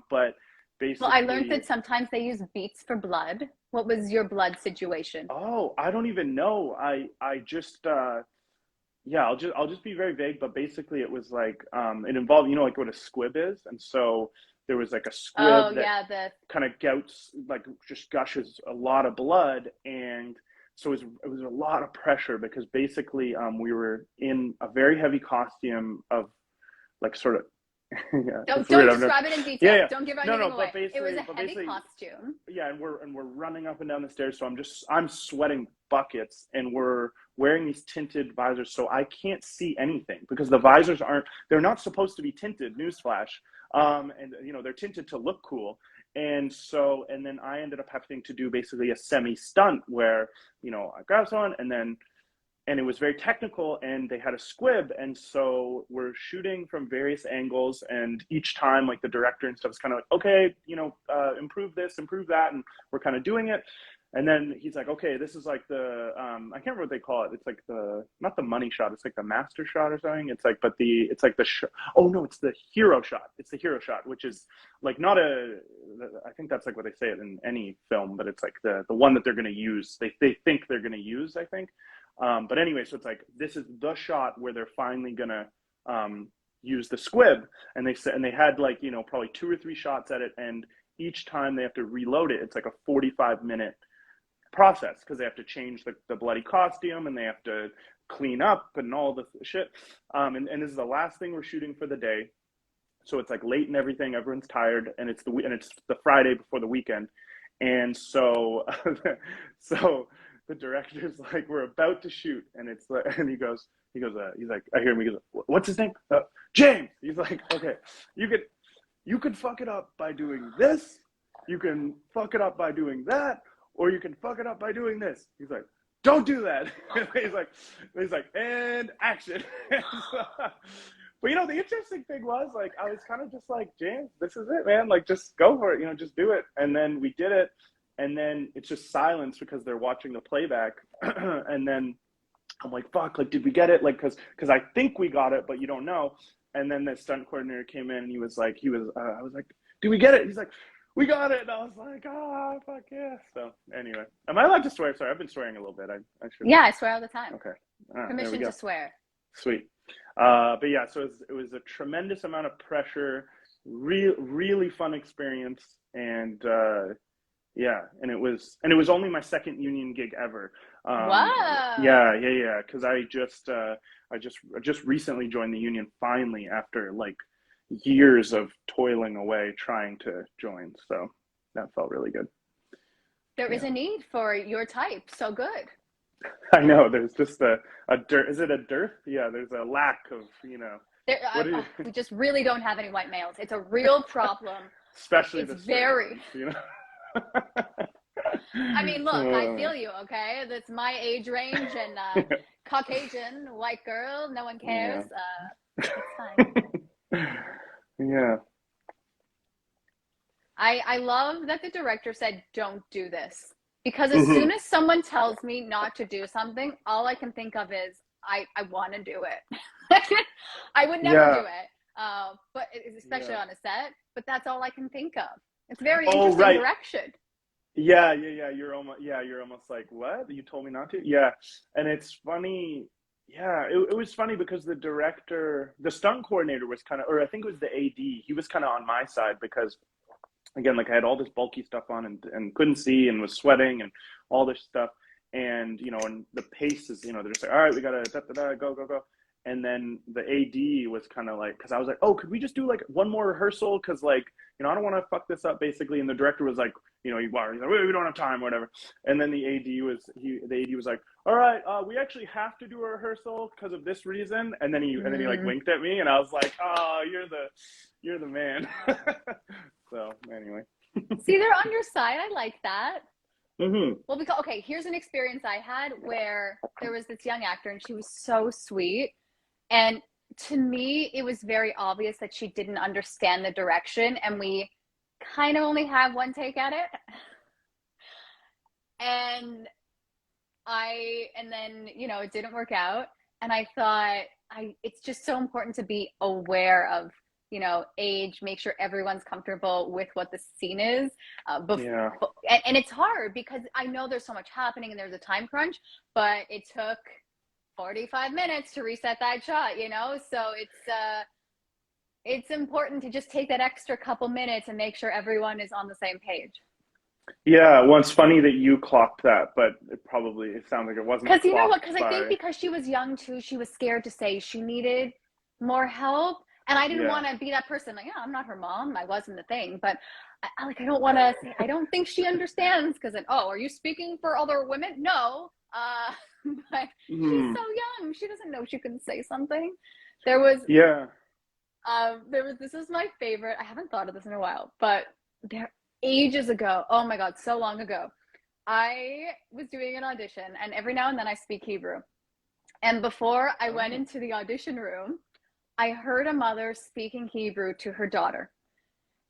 But basically, well, I learned that sometimes they use beets for blood. What was your blood situation? Oh, I don't even know. I just I'll just be very vague, but basically it was like it involved, like what a squib is, and so there was like a squib that kind of gouts, like just gushes a lot of blood, and so it was a lot of pressure because basically we were in a very heavy costume of like sort of don't describe it in detail. Yeah. Don't give anything away. It was a heavy costume. Yeah, and we're running up and down the stairs, so I'm sweating buckets, and we're wearing these tinted visors, so I can't see anything because the visors they're not supposed to be tinted. Newsflash. And they're tinted to look cool. And then I ended up having to do basically a semi stunt where, I grabbed someone and it was very technical, and they had a squib, and so we're shooting from various angles, and each time like the director and stuff is kind of like, okay, improve this, improve that, and we're kind of doing it, and then he's like, okay, this is like the I can't remember what they call it. It's like not the money shot, it's like the master shot or something. It's like it's the hero shot. It's the hero shot, which is like I think that's like what they say it in any film, but it's like the one that they're going to use. They think they're going to use, I think. But anyway, so it's like, this is the shot where they're finally gonna use the squib, and they had like, probably 2 or 3 shots at it, and each time they have to reload it. It's like a 45-minute process because they have to change the bloody costume, and they have to clean up and all the shit. And this is the last thing we're shooting for the day, so it's like late and everything. Everyone's tired, and it's the Friday before the weekend, and so the director's like, we're about to shoot, and it's like, and he goes, he's like, I hear him, he goes, what's his name? James. He's like, okay, you could fuck it up by doing this, you can fuck it up by doing that, or you can fuck it up by doing this. He's like, don't do that. he's like, and action. But the interesting thing was, like, I was kind of just like, James, this is it, man. Like, just go for it, just do it. And then we did it. And then it's just silence because they're watching the playback. And then I'm like, fuck, like, did we get it? Like, because I think we got it, but you don't know. And then the stunt coordinator came in, and I was like, did we get it? He's like, we got it. And I was like, fuck yeah. So anyway, am I allowed to swear? Sorry, I've been swearing a little bit. I should. Yeah, I swear all the time. Okay. Permission to swear. Sweet. But yeah, so it was a tremendous amount of pressure, really fun experience, and yeah, and it was only my second union gig ever. Wow. Because I just recently joined the union finally after like years of toiling away trying to join. So that felt really good. There is Yeah. a need for your type. So good. I know there's just a dearth. Is it a dearth? Yeah, there's a lack of, There, what do you, we just really don't have any white males. It's a real problem. especially It's the straight very. ones. I mean, look, I Uh, feel you, okay? That's my age range and Caucasian, white girl, no one cares. yeah. It's fine. Yeah. I love that the director said, don't do this. Because as Hmm. soon as someone tells me not to do something, all I can think of is, I want to do it. I would never do Yeah. it, but especially Yeah. on a set. But that's all I can think of. It's very Oh, interesting right. direction. Yeah. You're almost like, what? You told me not to? Yeah. And it's funny. Yeah, it was funny because the director, the stunt coordinator was kind of, or I think it was the AD, he was kind of on my side because again, like I had all this bulky stuff on and couldn't see and was sweating and all this stuff. And, and the pace is, they're just like, all right, we got to go. And then the AD was kind of like, because I was like, oh, could we just do like one more rehearsal? Because like, I don't want to fuck this up basically. And the director was like, he's like, we don't have time, whatever. And then the AD was like, all right, we actually have to do a rehearsal because of this reason. And then he like Mm. winked at me, and I was like, oh, you're the man. So anyway. See, they're on your side. I like that. Mm-hmm. Well, because, okay, here's an experience I had where there was this young actor and she was so sweet. And to me, it was very obvious that she didn't understand the direction, and we kind of only have one take at it. And then, it didn't work out. And I thought, it's just so important to be aware of, age, make sure everyone's comfortable with what the scene is. Yeah. And it's hard because I know there's so much happening and there's a time crunch, but it took 45 minutes to reset that shot, so it's important to just take that extra couple minutes and make sure everyone is on the same page. Yeah, well, it's funny that you clocked that, but it sounds like it wasn't Because you know what? clocked Because I think by. because she was young too, she was scared to say she needed more help, and I didn't Yeah. want to be that person. Like, yeah, I'm not her mom. I wasn't the thing, but I don't want to say I don't think she understands. Because then, oh, are you speaking for other women? No, but she's Hmm. so young. She doesn't know she can say something. There was Yeah. this is my favorite. I haven't thought of this in a while, but there ages ago. Oh my God, so long ago. I was doing an audition, and every now and then I speak Hebrew. And before I went Oh. into the audition room, I heard a mother speaking Hebrew to her daughter.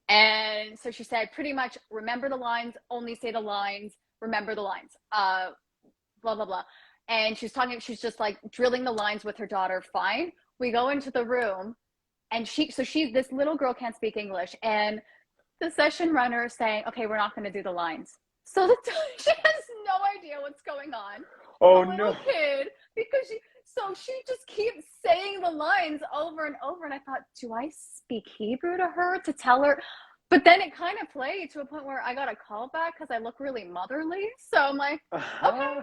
And so she said, pretty much, remember the lines, only say the lines, remember the lines, blah, blah, blah. And she's just like drilling the lines with her daughter. Fine. We go into the room, and this little girl can't speak English. And the session runner is saying, okay, we're not going to do the lines. So she has no idea what's going on. The Oh little no. kid, because she just keeps saying the lines over and over. And I thought, do I speak Hebrew to her to tell her? But then it kind of played to a point where I got a call back because I look really motherly. So I'm like, okay, Uh-huh.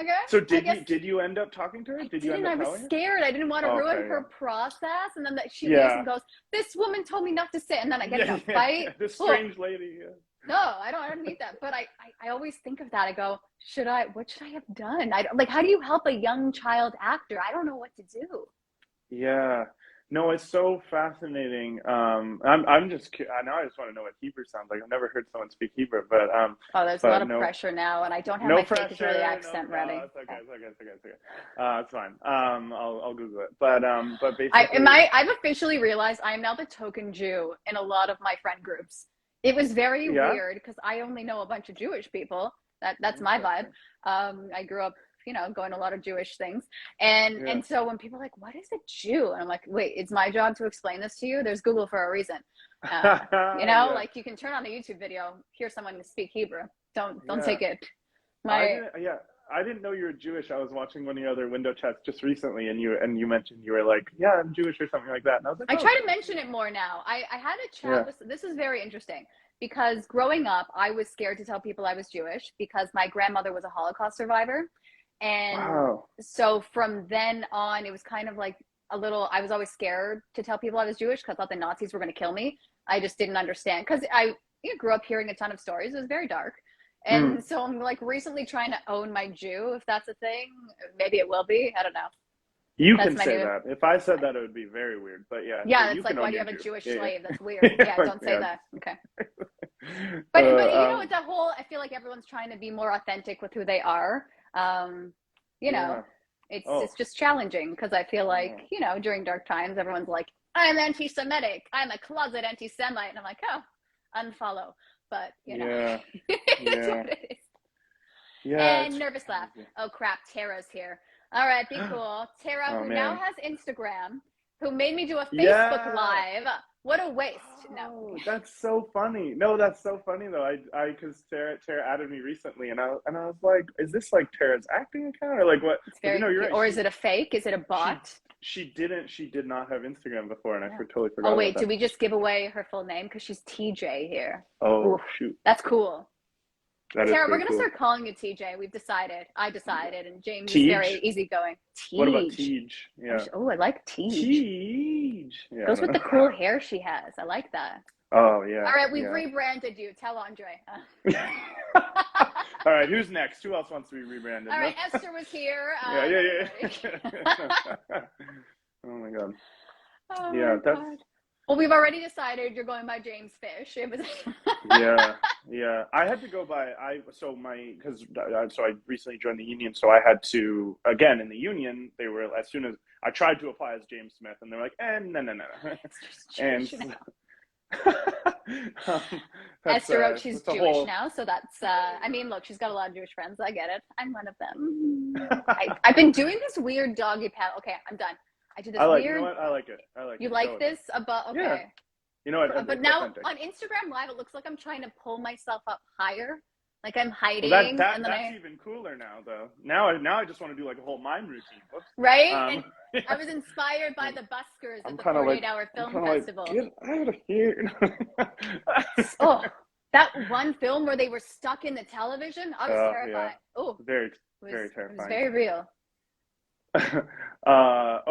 okay. So I guess did you end up talking to her? I Did you end didn't. up I was telling her? scared. I didn't want to ruin Okay, her process. And then that she leaves yeah. and goes, this woman told me not to say. And then I get in Yeah. a Yeah, fight. yeah. This Oh, strange lady. Yeah. no, I don't need that. But I always think of that. I go, what should I have done? I don't, like, how do you help a young child actor? I don't know what to do. Yeah. No, it's so fascinating. I'm just now I just want to know what Hebrew sounds like. I've never heard someone speak Hebrew, Oh, there's a lot but of no, pressure now, and I don't have no my fake Israeli pressure. No, accent no, ready. it's okay. It's okay. It's fine. I'll Google it. But I am basically, I've officially realized I am now the token Jew in a lot of my friend groups. It was very yeah. weird because I only know a bunch of Jewish people. That's my vibe. Interesting. I grew up, going to a lot of Jewish things, and Yeah. and so when people are like, "What is a Jew?" and I'm like, "Wait, it's my job to explain this to you. There's Google for a reason." Yeah. Like you can turn on a YouTube video, hear someone speak Hebrew. Don't Yeah. take it. I My didn't. Yeah. I didn't know you were Jewish. I was watching one of your other window chats just recently, and you mentioned you were like, yeah, I'm Jewish or something like that. And I was like, I oh, try to mention it more now. I had a chat with, this is very interesting because growing up, I was scared to tell people I was Jewish because my grandmother was a Holocaust survivor. And so from then on, it was kind of like a little, I was always scared to tell people I was Jewish because I thought the Nazis were going to kill me. I just didn't understand because I grew up hearing a ton of stories. It was very dark. And so I'm like recently trying to own my Jew, if that's a thing. Maybe it will be. I don't know. You can say that. If I said that, it would be very weird. But yeah. Yeah, it's like, why do you have a Jewish slave? That's weird. Yeah, don't say that. Okay. But you know, it's a whole, I feel like everyone's trying to be more authentic with who they are. You know, it's just challenging because I feel like, you know, during dark times, everyone's like, I'm anti-Semitic. I'm a closet anti-Semite. And I'm like, oh, unfollow. But, you know, it's what it is. Yeah. And nervous laugh. Oh, crap. Tara's here. All right, be cool. Tara, who now has Instagram, who made me do a Facebook Live. What a waste. No. That's so funny. No, that's so funny, though. Because Tara added me recently, and I was like, is this like Tara's acting account? Or like what? It's very, you're right. Or is it a fake? Is it a bot? She did not have Instagram before, and I totally forgot. Oh, wait, did we just give away her full name? Because she's TJ here. Oh, oof, shoot. That's cool. Tara, we're going to start calling you TJ. We've decided. I decided, and James is very easygoing. Tej. What about Tej? Yeah. Oh, I like Tej. Tej. Yeah, goes with the cool hair she has. I like that. Oh, yeah. All right, we've rebranded you. Tell Andre. All right, who's next? Who else wants to be rebranded? All right, Esther was here. Oh, my God. Oh, yeah, that's... God. Well, we've already decided you're going by James Fish. It was yeah. I had to go by I recently joined the union, so I had to again in the union. They were as soon as I tried to apply as James Smith, and they're like, no. And Esther wrote she's Jewish now, so that's. I mean, look, she's got a lot of Jewish friends. I get it. I'm one of them. I've been doing this weird doggy paddle. Okay, I'm done. I do this weird. You know what? I like it. You like this? Okay. Yeah. You know what? But now on Instagram Live, it looks like I'm trying to pull myself up higher. Like I'm hiding. Well, that's even cooler now, though. Now I just want to do like a whole mime routine. Whoops. Right? And I was inspired by the buskers at the 48-hour film festival. Get out of here. Oh, that one film where they were stuck in the television? I was terrified. Yeah. Oh, very terrifying. It was very real. So I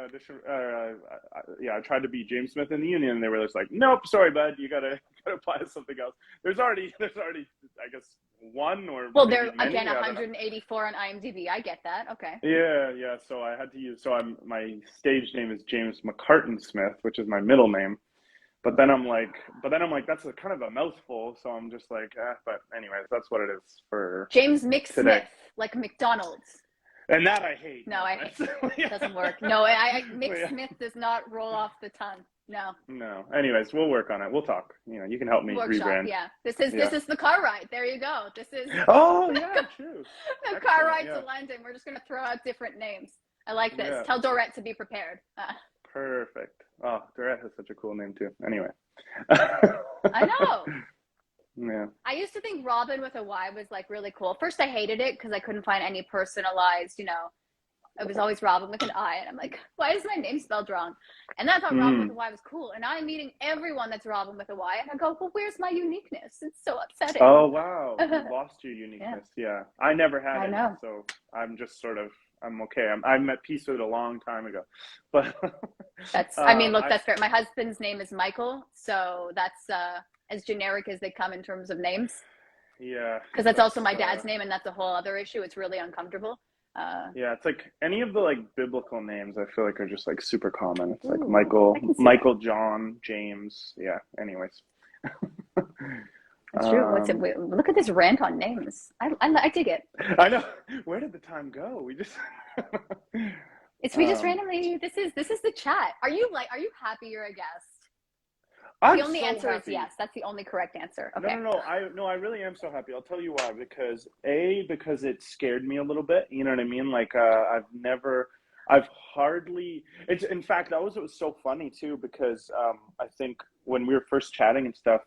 auditioned. I tried to be James Smith in the union, and they were just like, "Nope, sorry, bud, you gotta apply to something else." There's already, I guess, one or there again 184 on IMDb. I get that. Okay. Yeah. So I had to use. My stage name is James McCartan Smith, which is my middle name. But then I'm like, that's a kind of a mouthful. So I'm just like, but anyways, that's what it is for James McSmith, like McDonald's. And that I hate. No, I hate it. Doesn't work. No, Mick Smith does not roll off the tongue. No. Anyways, we'll work on it. We'll talk. You can help me rebrand. Yeah. This is the car ride. There you go. This is. Oh yeah, true. The car ride to London. We're just gonna throw out different names. I like this. Yeah. Tell Dorette to be prepared. Perfect. Oh, Dorette has such a cool name too. Anyway. I know. Yeah. I used to think Robyn with a Y was like really cool. First, I hated it because I couldn't find any personalized, it was always Robyn with an I. And I'm like, why is my name spelled wrong? And then I thought Robyn with a Y was cool. And now I'm meeting everyone that's Robyn with a Y. And I go, well, where's my uniqueness? It's so upsetting. Oh, wow. You lost your uniqueness. Yeah. I never had it. So I'm just I'm okay. I'm at peace with it a long time ago. But that's fair. My husband's name is Michael. So that's as generic as they come in terms of names. Yeah. Because that's also my dad's name, and that's a whole other issue. It's really uncomfortable. Yeah, it's like any of the biblical names I feel like are just super common. It's like Michael, John, James. Yeah. Anyways. That's true. Wait, look at this rant on names. I dig it. I know. Where did the time go? We just. We just randomly. This is the chat. Are you happy you're a guest? The only answer is yes. That's the only correct answer. Okay. No. I really am so happy. I'll tell you why. Because it scared me a little bit. You know what I mean? I've hardly. It's in fact it was so funny too because I think when we were first chatting and stuff,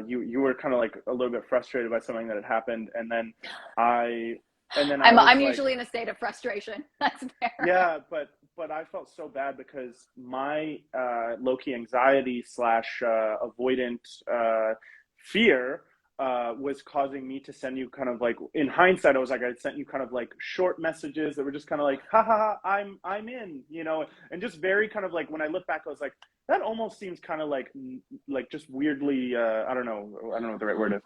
you were kind of like a little bit frustrated by something that had happened, and then I I'm was like, usually in a state of frustration. That's fair. yeah, but I felt so bad because my low-key anxiety slash avoidant fear was causing me to send you kind of like, in hindsight, I was like, I sent you kind of like short messages that were just kind of like, ha ha ha, I'm in, you know, and just very kind of like, when I look back, I was like, that almost seems kind of like just weirdly, I don't know what the right word is,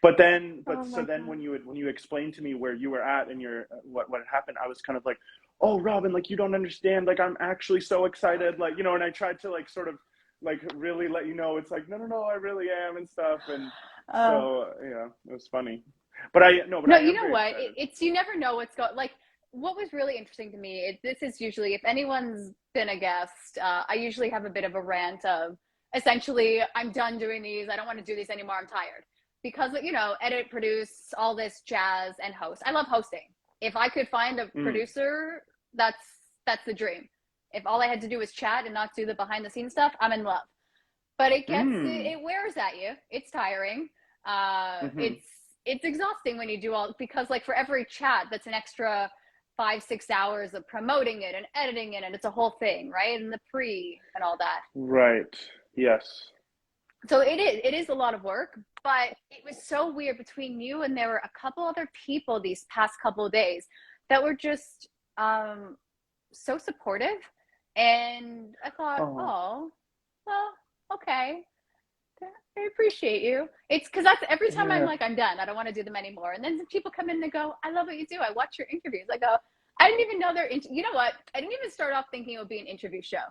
but then, Oh so my then God. when you explained to me where you were at and your what had happened, I was kind of like, oh, Robyn, like, you don't understand, like, I'm actually so excited, like, you know, and I tried to like sort of like really let you know, it's like, no, I really am and stuff, and Uh, so yeah, it was funny, but no, I you am know very what? excited. It's you never know what's going. Like, what was really interesting to me. This is usually, if anyone's been a guest, I usually have a bit of a rant of, essentially, I'm done doing these. I don't want to do these anymore. I'm tired because, you know, edit, produce, all this jazz, and host. I love hosting. If I could find a Mm. producer, that's the dream. If all I had to do was chat and not do the behind the scenes stuff, I'm in love. But Mm. it wears at you. It's tiring. Mm-hmm. It's exhausting when you do all, because like for every chat, that's an extra 5 6 hours of promoting it and editing it, and it's a whole thing, right? And the pre and all that. Right. Yes. So it is a lot of work, but it was so weird between you and there were a couple other people these past couple of days that were just so supportive, and I thought, Oh. oh, well, okay, I appreciate you. It's because that's every time I'm Yeah. like, I'm done. I don't want to do them anymore. And then people come in and they go, I love what you do. I watch your interviews. I go, I didn't even know you know what? I didn't even start off thinking it would be an interview show.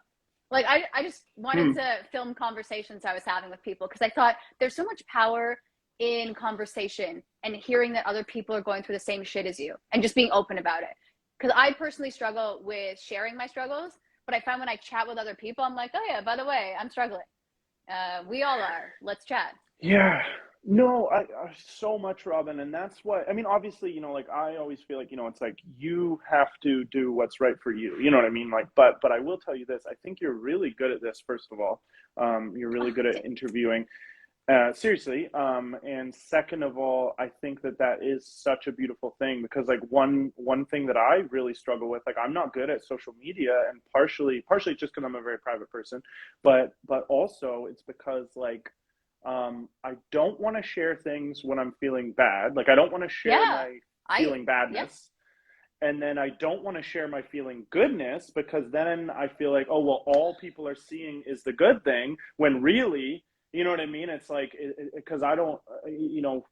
Like, I just wanted Hmm. to film conversations I was having with people because I thought there's so much power in conversation and hearing that other people are going through the same shit as you and just being open about it. Because I personally struggle with sharing my struggles, but I find when I chat with other people, I'm like, oh yeah, by the way, I'm struggling. We all are. Let's chat. Yeah. No, I so much, Robyn, and that's what I mean. Obviously, you know, like, I always feel like, you know, it's like you have to do what's right for you. You know what I mean? Like, but I will tell you this. I think you're really good at this. First of all, you're really Oh, good at interviewing. Seriously. And second of all, I think that that is such a beautiful thing because, like, one thing that I really struggle with, like, I'm not good at social media, and partially just because I'm a very private person, but also it's because, like, I don't want to share things when I'm feeling bad. Like, I don't want to share yeah. my I feeling yeah. badness. And then I don't want to share my feeling goodness because then I feel like, oh, well, all people are seeing is the good thing when really, you know what I mean? It's like, because I don't, you know,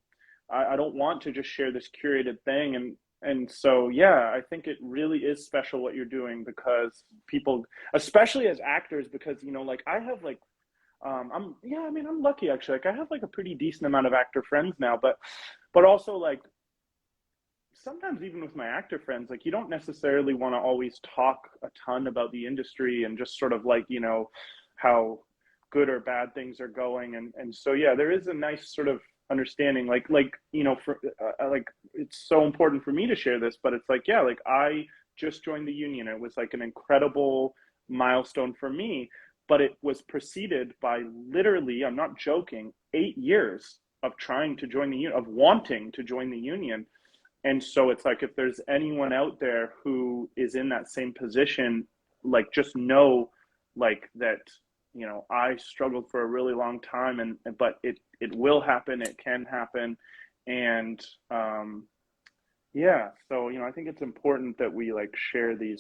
I don't want to just share this curated thing. And so, yeah, I think it really is special what you're doing because people, especially as actors, because, you know, like, I have like, yeah, I mean, I'm lucky actually. Like, I have like a pretty decent amount of actor friends now, but also, like, sometimes even with my actor friends, like, you don't necessarily want to always talk a ton about the industry and just sort of like, you know, how good or bad things are going. And so, yeah, there is a nice sort of understanding, like, you know, for like, it's so important for me to share this, but it's like, yeah, like, I just joined the union. It was like an incredible milestone for me, but it was preceded by, literally, I'm not joking, 8 years of trying to join the union, of wanting to join the union. And so it's like, if there's anyone out there who is in that same position, like, just know, like, that, you know, I struggled for a really long time, and but it will happen, it can happen. And yeah, so, you know, I think it's important that we, like, share the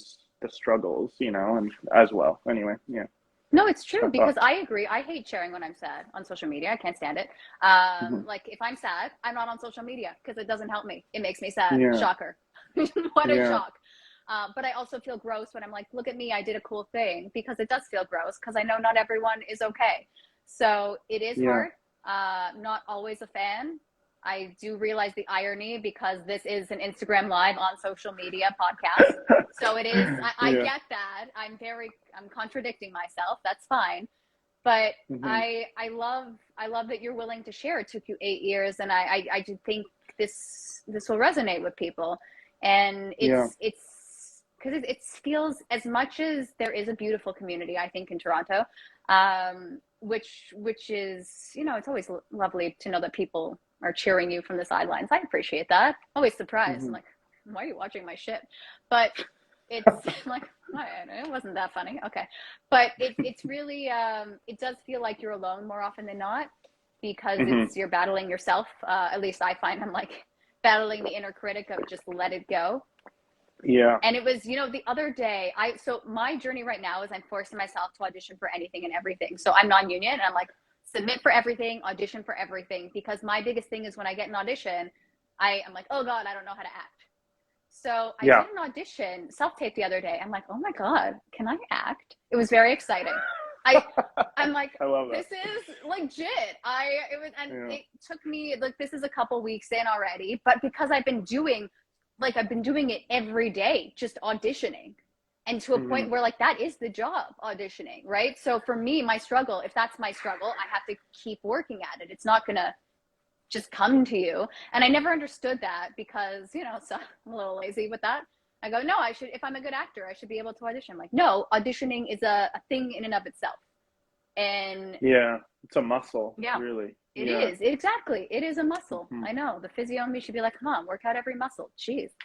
struggles, you know, and as well. Anyway, yeah, No, it's just true my because thoughts. I agree. I hate sharing when I'm sad on social media. I can't stand it. Mm-hmm. Like if I'm sad, I'm not on social media because it doesn't help me. It makes me sad. Yeah, Shocker. What a yeah, shock. But I also feel gross when I'm like, look at me, I did a cool thing because it does feel gross because I know not everyone is okay. So it is yeah, hard. Not always a fan. I do realize the irony because this is an Instagram live on social media podcast. So it is, I yeah. get that. I'm contradicting myself. That's fine. But Mm-hmm. I love that you're willing to share. It took you 8 years, and I do think this will resonate with people. And Yeah, it's because it feels, as much as there is a beautiful community, I think, in Toronto, which is, you know, it's always lovely to know that people are cheering you from the sidelines. I appreciate that. Always surprised. I'm Mm-hmm. like, why are you watching my shit? But it's like, it wasn't that funny. Okay. But it's really, it does feel like you're alone more often than not because Mm-hmm. you're battling yourself. At least I find I'm like battling the inner critic of just let it go. Yeah. And it was, you know, the other day, so my journey right now is I'm forcing myself to audition for anything and everything. So I'm non-union and I'm like, submit for everything, audition for everything. Because my biggest thing is when I get an audition, I'm like, oh God, I don't know how to act. So I Yeah. did an audition, self-tape the other day. I'm like, oh my God, can I act? It was very exciting. I'm like, I love this that. is legit. Yeah. It took me like, this is a couple weeks in already, but because I've been doing it every day, just auditioning, and to a Mm-hmm. point where like that is the job, auditioning, right? So for me, my struggle, if that's my struggle, I have to keep working at it. It's not gonna just come to you. And I never understood that because, you know, so I'm a little lazy with that. I go, no, I should, if I'm a good actor, I should be able to audition. I'm like, no, auditioning is a thing in and of itself. And Yeah. It's a muscle, yeah, really. it Yeah. is. Exactly. It is a muscle. Mm-hmm. I know. The physio in me should be like, come on, work out every muscle. Jeez. It's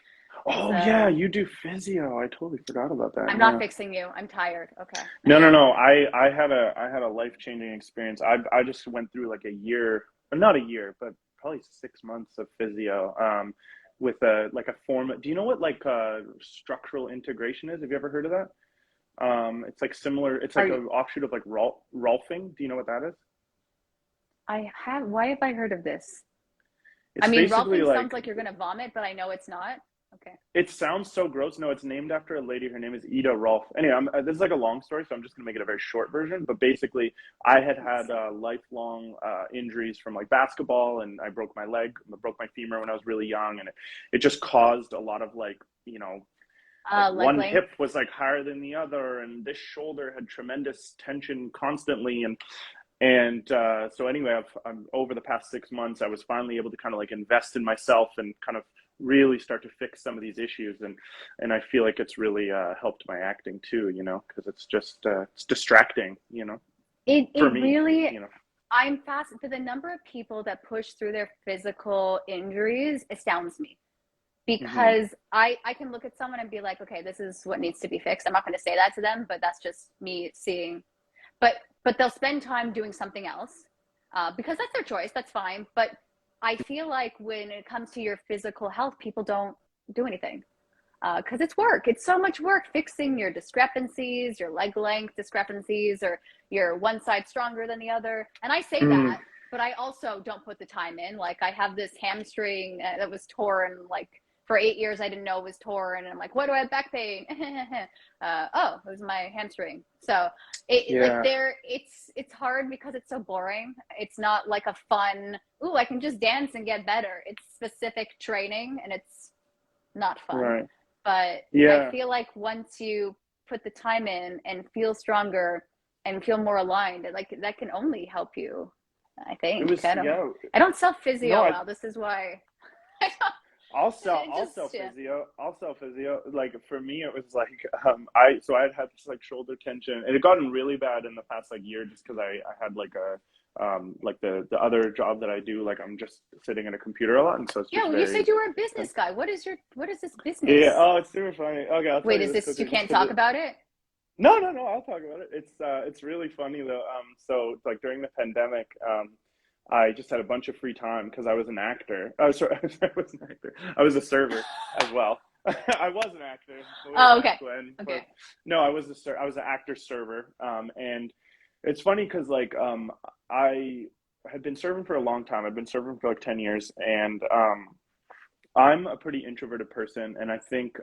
Oh yeah, you do physio. I totally forgot about that. I'm not Yeah. fixing you. I'm tired. Okay. No, no, no. I had a life-changing experience. I just went through like a year, or not a year, but probably 6 months of physio. With a like a form. Do you know what like structural integration is? Have you ever heard of that? It's like similar. It's Are like you, an offshoot of like Rolfing. Do you know what that is? why have I heard of this? I It's mean, basically Rolfing sounds like like you're going to vomit, but I know it's not. Okay. it sounds so gross. No, it's named after a lady. Her name is Ida Rolf. Anyway, this is like a long story, so I'm just gonna make it a very short version. But basically, I had Let's had see. lifelong injuries from like basketball, and I broke my leg, broke my femur when I was really young, and it just caused a lot of like like Leg one length. hip was like higher than the other, and this shoulder had tremendous tension constantly, and so anyway, I'm over the past 6 months, I was finally able to kind of like invest in myself and kind of really start to fix some of these issues, and I feel like it's really helped my acting too, because it's just it's distracting, for It me, really, you know. I'm fast for the number of people that push through their physical injuries astounds me Hmm. because I can look at someone and be like, okay, this is what needs to be fixed. I'm not going to say that to them, but that's just me seeing. But they'll spend time doing something else because that's their choice. That's fine. But I feel like when it comes to your physical health, people don't do anything because it's work. It's so much work fixing your discrepancies, your leg length discrepancies, or your one side stronger than the other. And I say Mm. that, but I also don't put the time in. Like I have this hamstring that was torn like for 8 years. I didn't know it was torn, and I'm like, why do I have back pain? Oh, it was my hamstring. So Yeah. it's hard because it's so boring. It's not like a fun. Ooh, I can just dance and get better. It's specific training, and it's not fun. Right. But I Yeah. feel like once you put the time in and feel stronger and feel more aligned, like that can only help you. I It think. was, I don't know. yeah. I don't sell No, physio well. This is why. I don't, I'll just sell yeah. physio. I'll sell physio. Like for me, it was like I had this like shoulder tension. It had gotten really bad in the past like year just because I had like a like the other job that I do. Like I'm just sitting at a computer a lot, and so it's Yeah, just well, you very said you were a tense. business guy. What is this Yeah. business? Oh, it's super funny. Okay, I'll tell Wait, you is this this you quickly, just can't because talk it. about it? No, no, no. I'll talk about it. It's really funny though. So like during the pandemic, I just had a bunch of free time because I was an actor. Oh, sorry, I was an actor. I was a server as well. I was an actor way Oh, back okay. when, but Okay. no, I was an actor server. And it's funny because like I had been serving for a long time. I've been serving for like 10 years, and I'm a pretty introverted person, and I think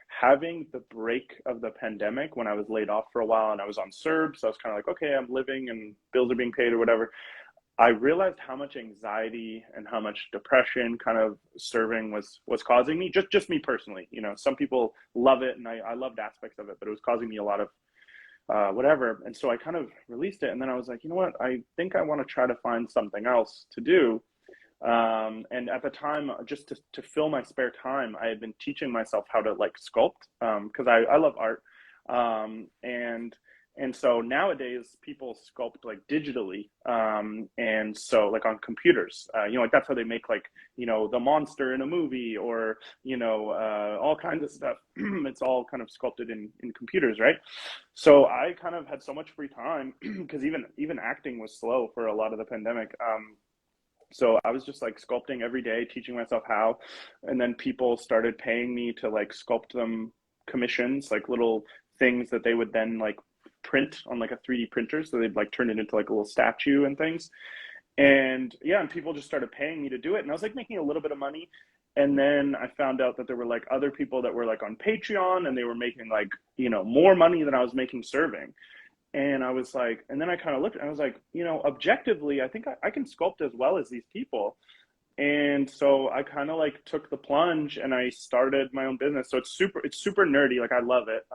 having the break of the pandemic when I was laid off for a while and I was on CERB, so I was kind of like, okay, I'm living and bills are being paid or whatever. I realized how much anxiety and how much depression kind of serving was causing me. Just me personally, some people love it, and I loved aspects of it, but it was causing me a lot of whatever. And so I kind of released it, and then I was like, you know what? I think I want to try to find something else to do. And at the time, just to fill my spare time, I had been teaching myself how to like sculpt because I love art, and And so nowadays people sculpt like digitally, and so like on computers, like that's how they make like the monster in a movie, or all kinds of stuff. It's all kind of sculpted in computers, right? So I kind of had so much free time because even acting was slow for a lot of the pandemic. So I was just like sculpting every day, teaching myself how, and then people started paying me to like sculpt them commissions, like little things that they would then like print on like a 3D printer. So they'd like turn it into like a little statue and things. And yeah, and people just started paying me to do it. And I was like making a little bit of money. And then I found out that there were like other people that were like on Patreon, and they were making like, more money than I was making serving. And I was like, and then I kind of looked and I was like, objectively, I think I can sculpt as well as these people. And so I kind of like took the plunge and I started my own business. So it's super nerdy. Like I love it.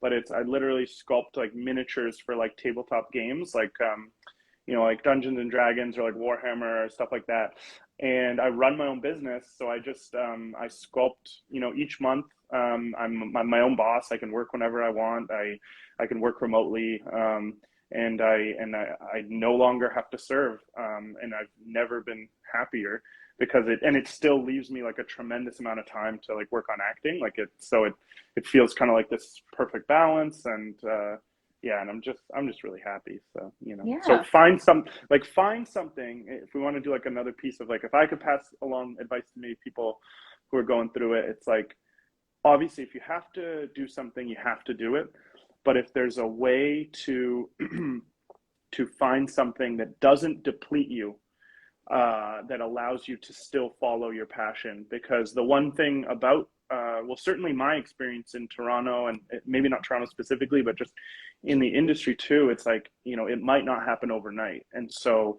But I literally sculpt like miniatures for like tabletop games, like, like Dungeons and Dragons or like Warhammer or stuff like that. And I run my own business. So I just, I sculpt, each month. I'm my own boss. I can work whenever I want. I can work remotely. And I no longer have to serve. And I've never been happier, because it still leaves me like a tremendous amount of time to like work on acting. Like it feels kind of like this perfect balance. And, yeah, and I'm just really happy. So, Yeah. so find something, if we want to do like another piece of like, if I could pass along advice to maybe people who are going through it, it's like, obviously if you have to do something, you have to do it. But if there's a way to to find something that doesn't deplete you, that allows you to still follow your passion. Because the one thing about, well, certainly my experience in Toronto, and maybe not Toronto specifically, but just in the industry too, it's like, it might not happen overnight. And so,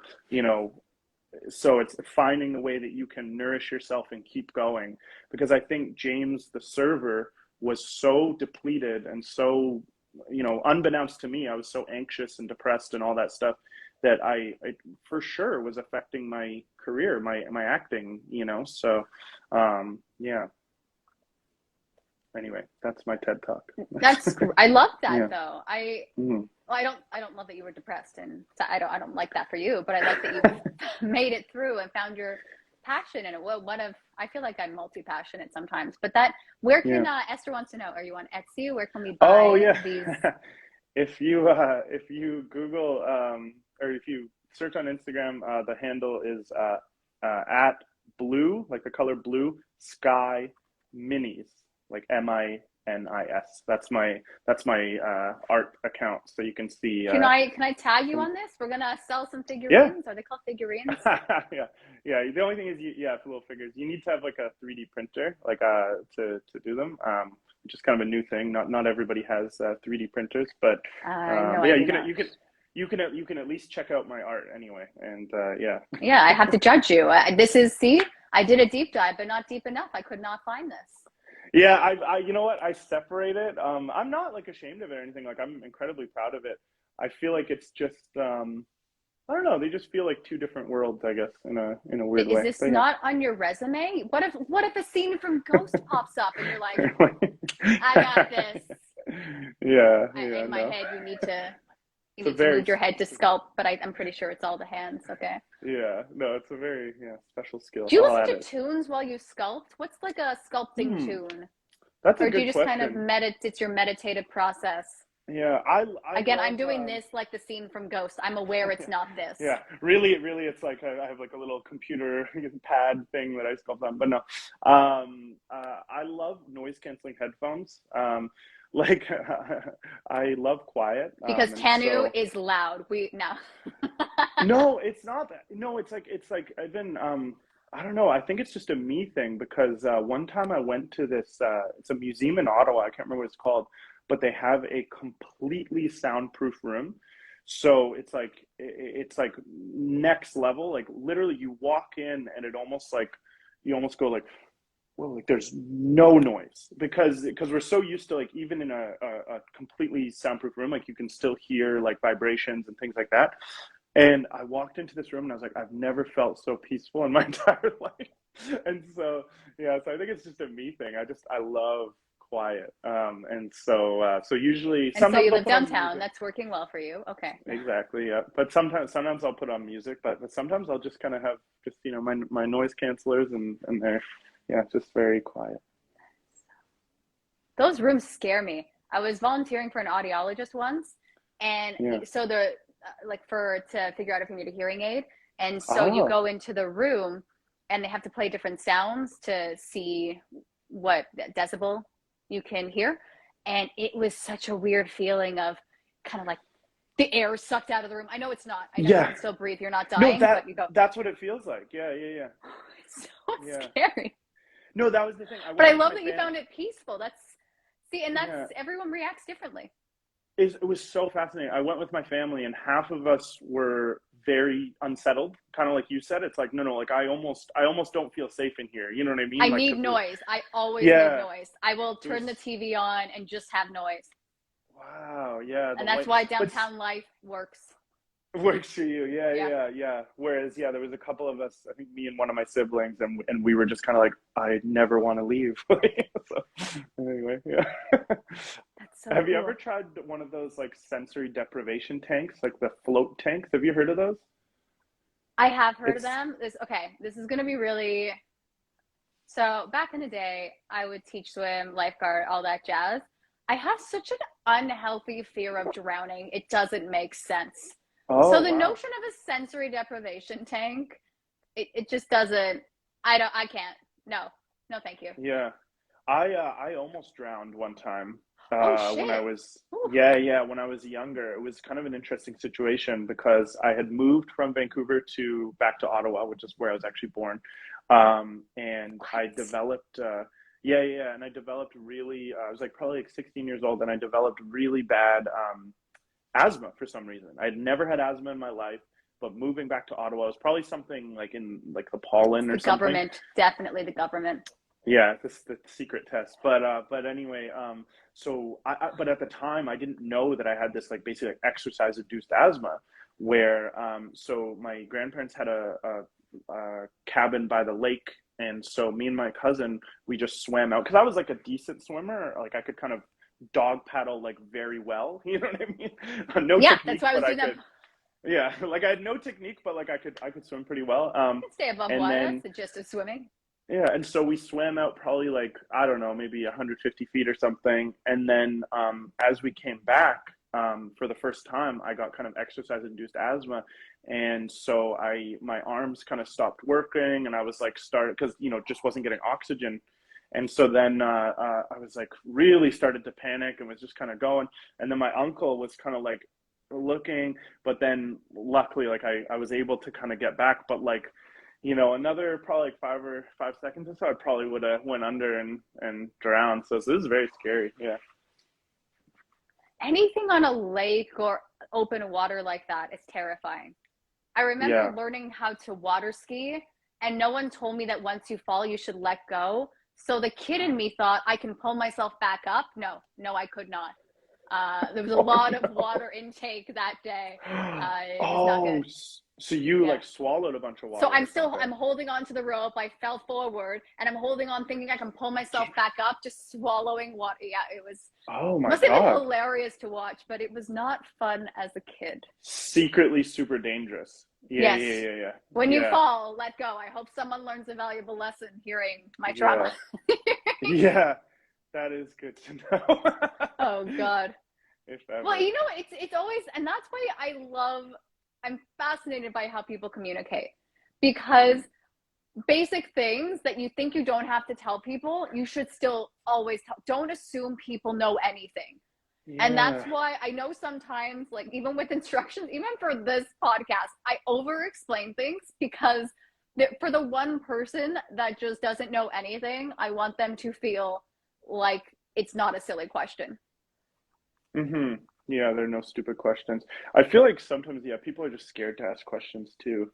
so it's finding the way that you can nourish yourself and keep going. Because I think James, the server, was so depleted and so, unbeknownst to me, I was so anxious and depressed and all that stuff, that I for sure was affecting my career, my acting, so, yeah. Anyway, that's my TED talk. I love that. Yeah. Though Mm-hmm. I don't love that you were depressed, and I don't like that for you, but I like that you made it through and found your passion in it. Well, I feel like I'm multi-passionate sometimes, but where can, Esther wants to know, are you on Etsy? Where can we buy these? If you Google, or if you search on Instagram, the handle is at blue, like the color blue, sky minis, like MINIS. That's my art account, so you can see. Can I tag you on this? We're gonna sell some figurines. Yeah. Are they called figurines? yeah. The only thing is, for little figures, you need to have like a 3D printer, like to do them. Which is kind of a new thing. Not everybody has 3D printers, but yeah, you can at least check out my art anyway. And yeah. Yeah, I have to judge you. I did a deep dive, but not deep enough. I could not find this. Yeah, I you know what? I separate it. I'm not like ashamed of it or anything. Like, I'm incredibly proud of it. I feel like it's just I don't know. They just feel like two different worlds, I guess, in a weird way. Is this not on your resume? What if a scene from Ghost pops up and you're like, I got this? Yeah. In my head, you need to move your head to sculpt, but I'm pretty sure it's all the hands. Okay. Yeah. No, it's a very special skill. Do you listen to tunes while you sculpt? What's like a sculpting tune? That's a good question. Or do you just kind of it's your meditative process? Yeah, I'm doing this like the scene from Ghost. I'm aware it's not this. Yeah, really, it's like I have like a little computer pad thing that I sculpt on. But no, I love noise canceling headphones. Like I love quiet. Because Tanu is loud. No, it's not that. No, it's like I've been. I don't know. I think it's just a me thing, because one time I went to this. It's a museum in Ottawa. I can't remember what it's called. But they have a completely soundproof room. So it's like next level. Like literally you walk in and it almost like, you almost go like, well, like there's no noise, because we're so used to like, even in a completely soundproof room, like you can still hear like vibrations and things like that. And I walked into this room and I was like, I've never felt so peaceful in my entire life. And so, yeah, so I think it's just a me thing. I love quiet. And so usually And so sometimes you I'll live put on downtown. music. That's working well for you. Okay. Exactly, yeah. But sometimes I'll put on music, but sometimes I'll just kind of have just, my noise cancelers and they're, yeah, just very quiet. Those rooms scare me. I was volunteering for an audiologist once, and Yeah. so to figure out if you need a hearing aid, and so you Oh, go into the room, and they have to play different sounds to see what decibel you can hear, and it was such a weird feeling of kind of like the air sucked out of the room. I know it's not. I know you yeah. can still breathe. You're not No, dying, but you go. that's what it feels like. Yeah, yeah, yeah. It's so Yeah. scary. No, that was the thing. I But went I with love my that you family. found it peaceful. And Yeah. that's everyone reacts differently. It was so fascinating. I went with my family, and half of us were very unsettled, kind of like you said. It's like, no, like I almost don't feel safe in here. You know what I I mean? Like, need 'cause noise. I always need yeah, noise. I will it turn the was, TV on and just have noise. wow, yeah, the And that's white, why but downtown life works. works for you. Yeah, Yeah. yeah, yeah. Whereas, yeah, there was a couple of us, I think me and one of my siblings, and we were just kind of like, I never want to leave. So, anyway, yeah. That's so Have you ever cool. tried one of those like sensory deprivation tanks, like the float tanks? Have you heard of those? I have heard of It's them. This is going to be really. So back in the day, I would teach swim, lifeguard, all that jazz. I have such an unhealthy fear of drowning. It doesn't make sense. So oh the wow. notion of a sensory deprivation tank, it just doesn't. I can't. No, no, thank you. Yeah. I almost drowned one time Oh when I shit. was Ooh, yeah, when I was younger. It was kind of an interesting situation because I had moved from Vancouver to back to Ottawa, which is where I was actually born. And I what? developed yeah, and I developed really I was like probably like 16 years old, and I developed really bad asthma for some reason. I'd never had asthma in my life, but moving back to Ottawa was probably something like in like the It's pollen the or something. government, definitely the government. Yeah, this the secret test. But anyway, so but at the time I didn't know that I had this like basically like exercise induced asthma, where so my grandparents had a cabin by the lake, and so me and my cousin, we just swam out because I was like a decent swimmer, like I could kind of dog paddle like very well, you know what I mean? No Yeah, that's technique, why I was but I doing that. could, yeah, like I had no technique, but like I could swim pretty well. I can stay above And water. That's then the gist of swimming. yeah, and so we swam out probably like, I don't know, maybe 150 feet or something. And then as we came back for the first time, I got kind of exercise induced asthma. And so my arms kind of stopped working, and I was like, started, because, just wasn't getting oxygen. And so then I was like, really started to panic and was just kind of going. And then my uncle was kind of like looking, but then luckily, like I was able to kind of get back. But like, another probably like 5 seconds or so, I probably would have went under and drowned. So this is very scary. Yeah. Anything on a lake or open water like that is terrifying. I remember Yeah. learning how to water ski, and no one told me that once you fall, you should let go. So the kid in me thought I can pull myself back up. No, no, I could not. There was a Oh lot of no. water intake that day. It was not Oh, good. so you Yeah. like swallowed a bunch of So water or something. I'm holding on to the rope. I fell forward and I'm holding on thinking I can pull myself back up, just swallowing water. Yeah, it was, Oh my must have been God. hilarious to watch, but it was not fun as a kid. Secretly super dangerous. Yeah, Yes. yeah, yeah, yeah. When you Yeah. fall, let go. I hope someone learns a valuable lesson hearing my trauma. Yeah. Yeah. That is good to know. Oh God. If Well, ever. it's always, and that's why I'm fascinated by how people communicate, because basic things that you think you don't have to tell people, you should still always tell. Don't assume people know anything. And that's Yeah. why I know sometimes, like even with instructions, even for this podcast, I over explain things because for the one person that just doesn't know anything, I want them to feel like it's not a silly question. Mm-hmm. Yeah, there are no stupid questions. I feel like sometimes, yeah, people are just scared to ask questions too,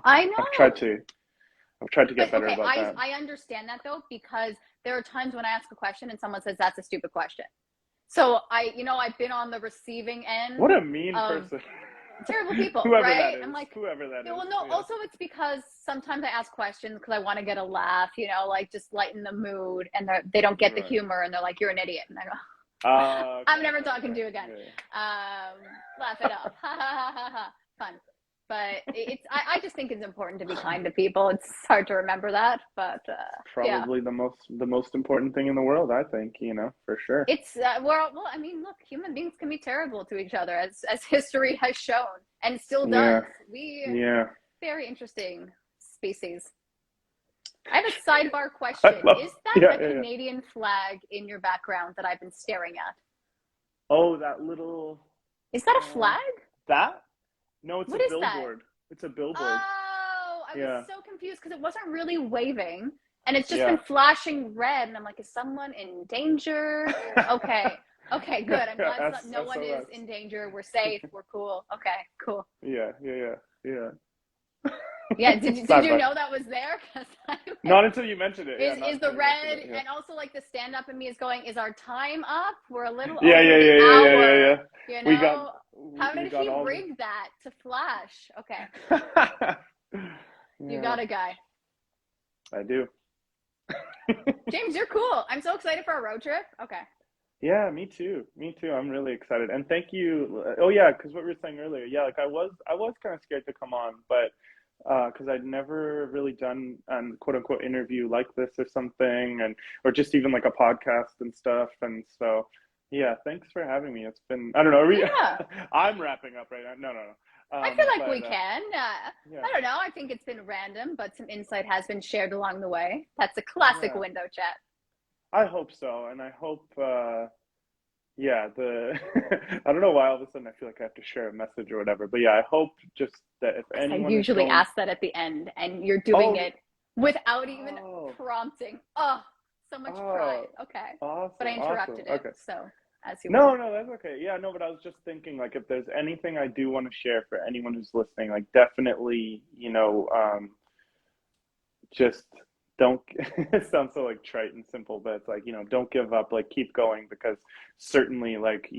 I I've tried know. to I've tried to get But better okay, about that. I understand that though, because there are times when I ask a question and someone says that's a stupid question. So I've been on the receiving What end a mean of person. terrible people, Whoever right? that is. I'm like, Whoever that is. well, no, Yeah. also it's because sometimes I ask questions because I want to get a laugh, you know, like just lighten the mood, and they don't get the Right. humor, and they're like, you're an idiot. And I go, Okay, I'm never talking to you again. yeah. Laugh it off. Ha ha ha ha. Fun. But I just think it's important to be kind to people. It's hard to remember that, but yeah. Probably the most important thing in the world, I think, you know, for sure. It's well, I mean, look, human beings can be terrible to each other, as history has shown, and still Yeah. does. Yeah. Very interesting species. I have a sidebar I question. love, Is that yeah, a yeah, yeah. Canadian flag in your background that I've been staring at? Oh, that little Is that a uh flag? that? No, it's a What is that? billboard. It's a billboard. Oh, I was Yeah. so confused because it wasn't really waving, and it's just Yeah. been flashing red, and I'm like, is someone in danger? Okay. Okay, good. I'm glad no one is in danger. We're safe. We're cool. Okay, cool. Yeah, yeah, yeah, yeah. Yeah, did you know that was there? Cause Not until you mentioned it. Yeah, is the red, and also like the stand up in me is going, is our time up? We're a little over the hour. You know, how did he rig that to flash? Okay. You got a guy. I do. James, you're cool. I'm so excited for our road trip. Okay. Yeah, me too. Me too. I'm really excited. And thank you. Oh yeah, because what we were saying earlier. Yeah, like I was kind of scared to come on, but because I'd never really done an quote unquote interview like this or something, and or just even like a podcast and stuff. And so yeah, thanks for having me. It's been, I don't know. Yeah. I'm wrapping up right now. No. I feel like we can. Yeah. I don't know. I think it's been random, but some insight has been shared along the way. That's a classic window chat. I hope so, and I hope. Yeah, I don't know why all of a sudden I feel like I have to share a message or whatever, but yeah, I hope just that if anyone I usually ask that at the end, and you're doing it without even prompting. Oh, so much pride. Okay. Awesome. But I interrupted it. Okay. So as you No, that's okay. Yeah, no, but I was just thinking, like, if there's anything I do want to share for anyone who's listening, like, definitely, you know, just don't. It sounds so like trite and simple, but it's like, you know, don't give up. Like, keep going, because certainly, like,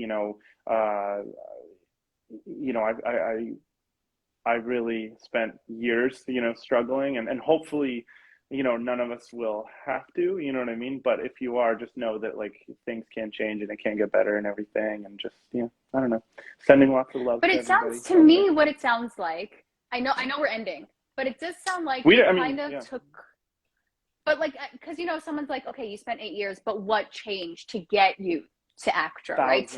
I really spent years, you know, struggling, and hopefully, you know, none of us will have to, you know what I mean? But if you are, just know that like things can change and it can get better and everything, and just, you know, I don't know, sending lots of love. But it sounds to me what it sounds like. I know we're ending, but it does sound like took. But like, because you know, someone's like, okay, you spent 8 years, but what changed to get you to ACTRA, right?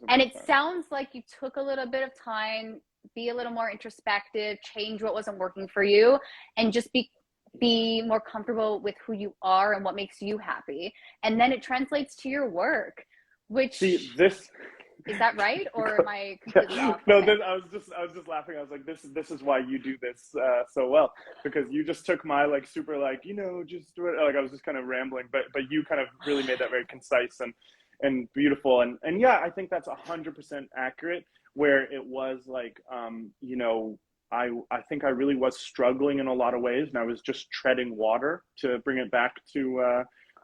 And it sounds like you took a little bit of time, be a little more introspective, change what wasn't working for you, and just be more comfortable with who you are and what makes you happy. And then it translates to your work, which is that right? Or am I completely off? No, I was just laughing. I was like, this is why you do this so well, because you just took my like super like, you know, just do it. Like I was just kind of rambling, but you kind of really made that very concise and beautiful. And yeah, I think that's 100% accurate, where it was like, you know, I think I really was struggling in a lot of ways, and I was just treading water, to bring it back to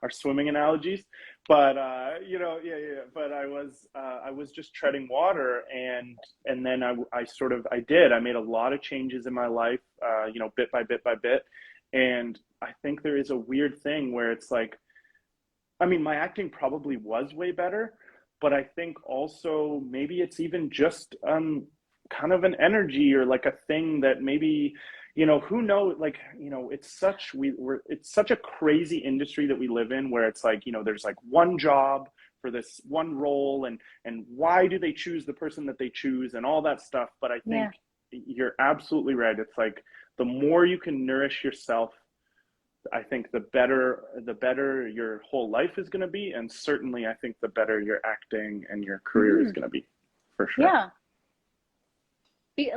our swimming analogies. But you know, but I was just treading water, and then I made a lot of changes in my life, you know, bit by bit by bit. And I think there is a weird thing where it's like, I mean, my acting probably was way better, but I think also maybe it's even just kind of an energy, or like a thing that maybe, you know, who knows, like, you know, it's such a crazy industry that we live in, where it's like, you know, there's like one job for this one role, and why do they choose the person that they choose, and all that stuff. But I think you're absolutely right. It's like, the more you can nourish yourself, I think the better your whole life is going to be, and certainly I think the better your acting and your career is going to be, for sure. Yeah.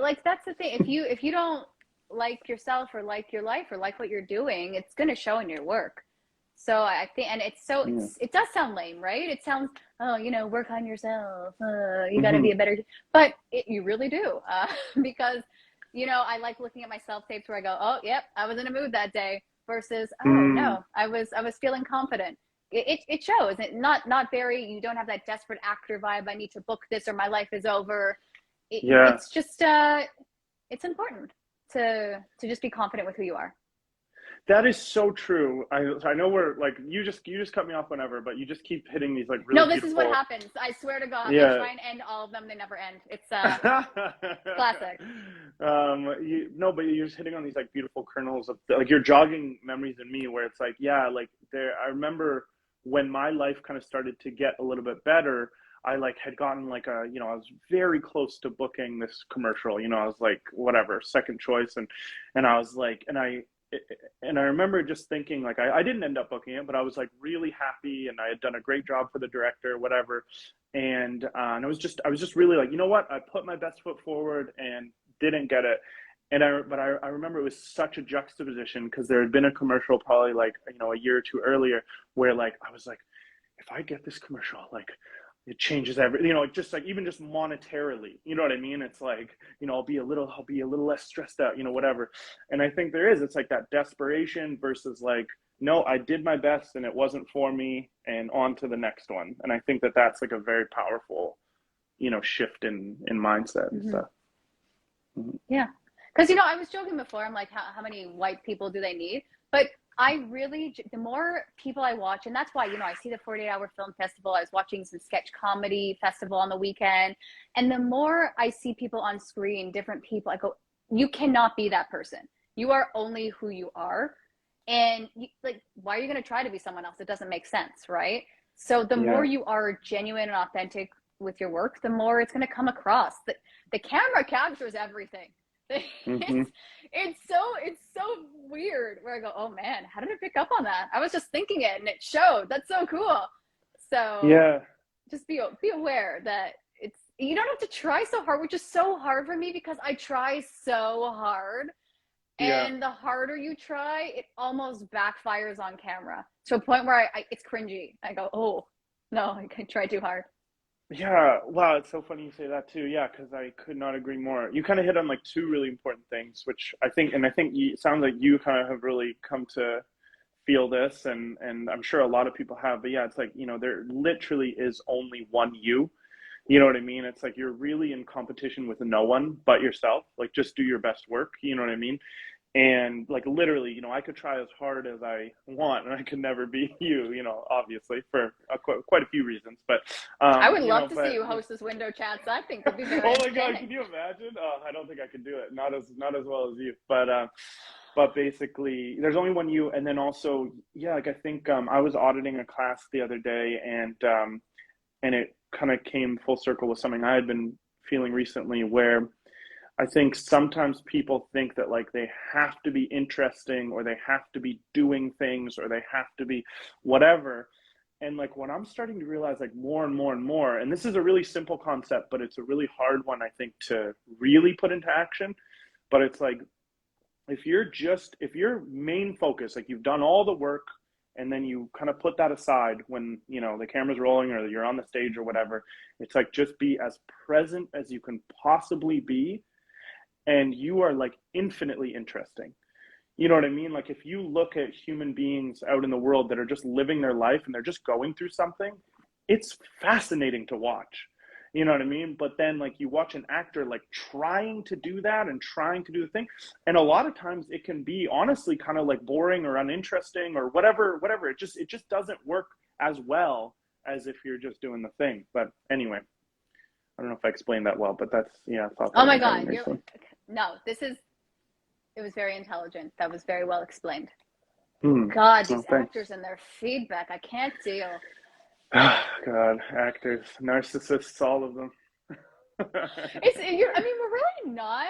Like, that's the thing. If you don't like yourself, or like your life, or like what you're doing, it's going to show in your work. So I think, and it does sound lame, right? It sounds, oh, you know, work on yourself. You got to be a better, but you really do, because, you know, I like looking at my self tapes where I go, oh, yep, I was in a mood that day, versus, oh no, I was feeling confident. It shows. Not very. You don't have that desperate actor vibe. I need to book this or my life is over. Yeah. it's just it's important to just be confident with who you are. That is so true. I know we're like you just cut me off whenever, but you just keep hitting these like really No, this is what beautiful. happens. I swear to God, I Yeah. try and end all of them. They never end. It's classic. No, but you're just hitting on these like beautiful kernels of like you're jogging memories in me where it's like, yeah, like there. I remember when my life kind of started to get a little bit better. I like had gotten like I was very close to booking this commercial. I was like, whatever, second choice, and I was like, and I remember just thinking like I didn't end up booking it, but I was like really happy, and I had done a great job for the director, whatever. And I was just really like, you know what? I put my best foot forward and didn't get it. But I remember it was such a juxtaposition because there had been a commercial probably like a year or two earlier where like I was like, if I get this commercial, like it changes everything, just like even just monetarily, you know what I mean? It's like, I'll be a little less stressed out, whatever. And I think it's like that desperation versus like, no, I did my best and it wasn't for me and on to the next one. And I think that that's like a very powerful, shift in mindset and Mm-hmm. stuff. Mm-hmm. Yeah. Because, I was joking before. I'm like, how many white people do they need? But I really, the more people I watch, and that's why, I see the 48-hour film festival. I was watching some sketch comedy festival on the weekend. And the more I see people on screen, different people, I go, you cannot be that person. You are only who you are. And like, why are you going to try to be someone else? It doesn't make sense, right? So the more Yeah. you are genuine and authentic with your work, the more it's going to come across. The camera captures everything. Mm-hmm. It's so weird where I go, oh man, how did I pick up on that? I was just thinking it and it showed. That's so cool. So Yeah. just be aware that you don't have to try so hard, which is so hard for me because I try so hard. Yeah. And the harder you try, it almost backfires on camera to a point where it's cringy. I go, oh no, I tried too hard. Yeah, wow, it's so funny you say that too. Yeah, because I could not agree more. You kind of hit on like two really important things, which I think it sounds like you kind of have really come to feel this, and I'm sure a lot of people have. But yeah, it's like there literally is only one you. You know what I mean? It's like you're really in competition with no one but yourself. Like just do your best work. You know what I mean? And like literally, I could try as hard as I want, and I could never be you. Obviously for quite a few reasons. But I would love to see but you host this window chats. I think would be very oh my god, entertaining. can you imagine? I don't think I could do it. Not as well as you. But basically, there's only one you, and then also, yeah, like I think I was auditing a class the other day, and it kind of came full circle with something I had been feeling recently, where I think sometimes people think that like they have to be interesting or they have to be doing things or they have to be whatever. And like what I'm starting to realize like more and more and more, and this is a really simple concept, but it's a really hard one, I think, to really put into action. But it's like if your main focus, like you've done all the work and then you kind of put that aside when the camera's rolling or you're on the stage or whatever, it's like just be as present as you can possibly be, and you are like infinitely interesting. You know what I mean? Like if you look at human beings out in the world that are just living their life and they're just going through something, it's fascinating to watch. You know what I mean? But then like you watch an actor like trying to do that and trying to do the thing, and a lot of times it can be honestly kind of like boring or uninteresting or whatever. It just doesn't work as well as if you're just doing the thing. But anyway, I don't know if I explained that well, but that's yeah, I thought that Oh my I'd have God, recently. no, it was very intelligent. That was very well explained. Hmm. God, these Well, thanks. actors and their feedback, I can't deal. God, actors, narcissists, all of them. I mean, we're really not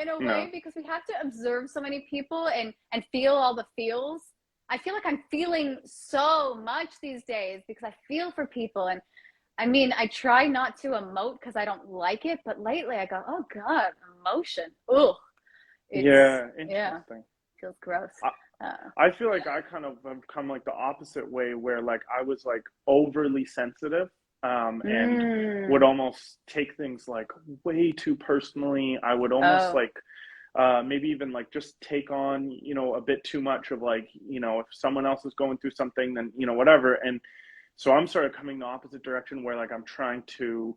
in a way No. because we have to observe so many people and feel all the feels. I feel like I'm feeling so much these days because I feel for people. And I mean, I try not to emote because I don't like it, but lately I go, oh God, emotion. Ugh. Yeah, Yeah, interesting. feels gross. I, Uh, I feel like I kind of have come like the opposite way where like I was like overly sensitive, and would mm, almost take things like way too personally. I would almost oh, like maybe even like just take on, a bit too much of like, if someone else is going through something, then, whatever. And so I'm sort of coming the opposite direction where like I'm trying to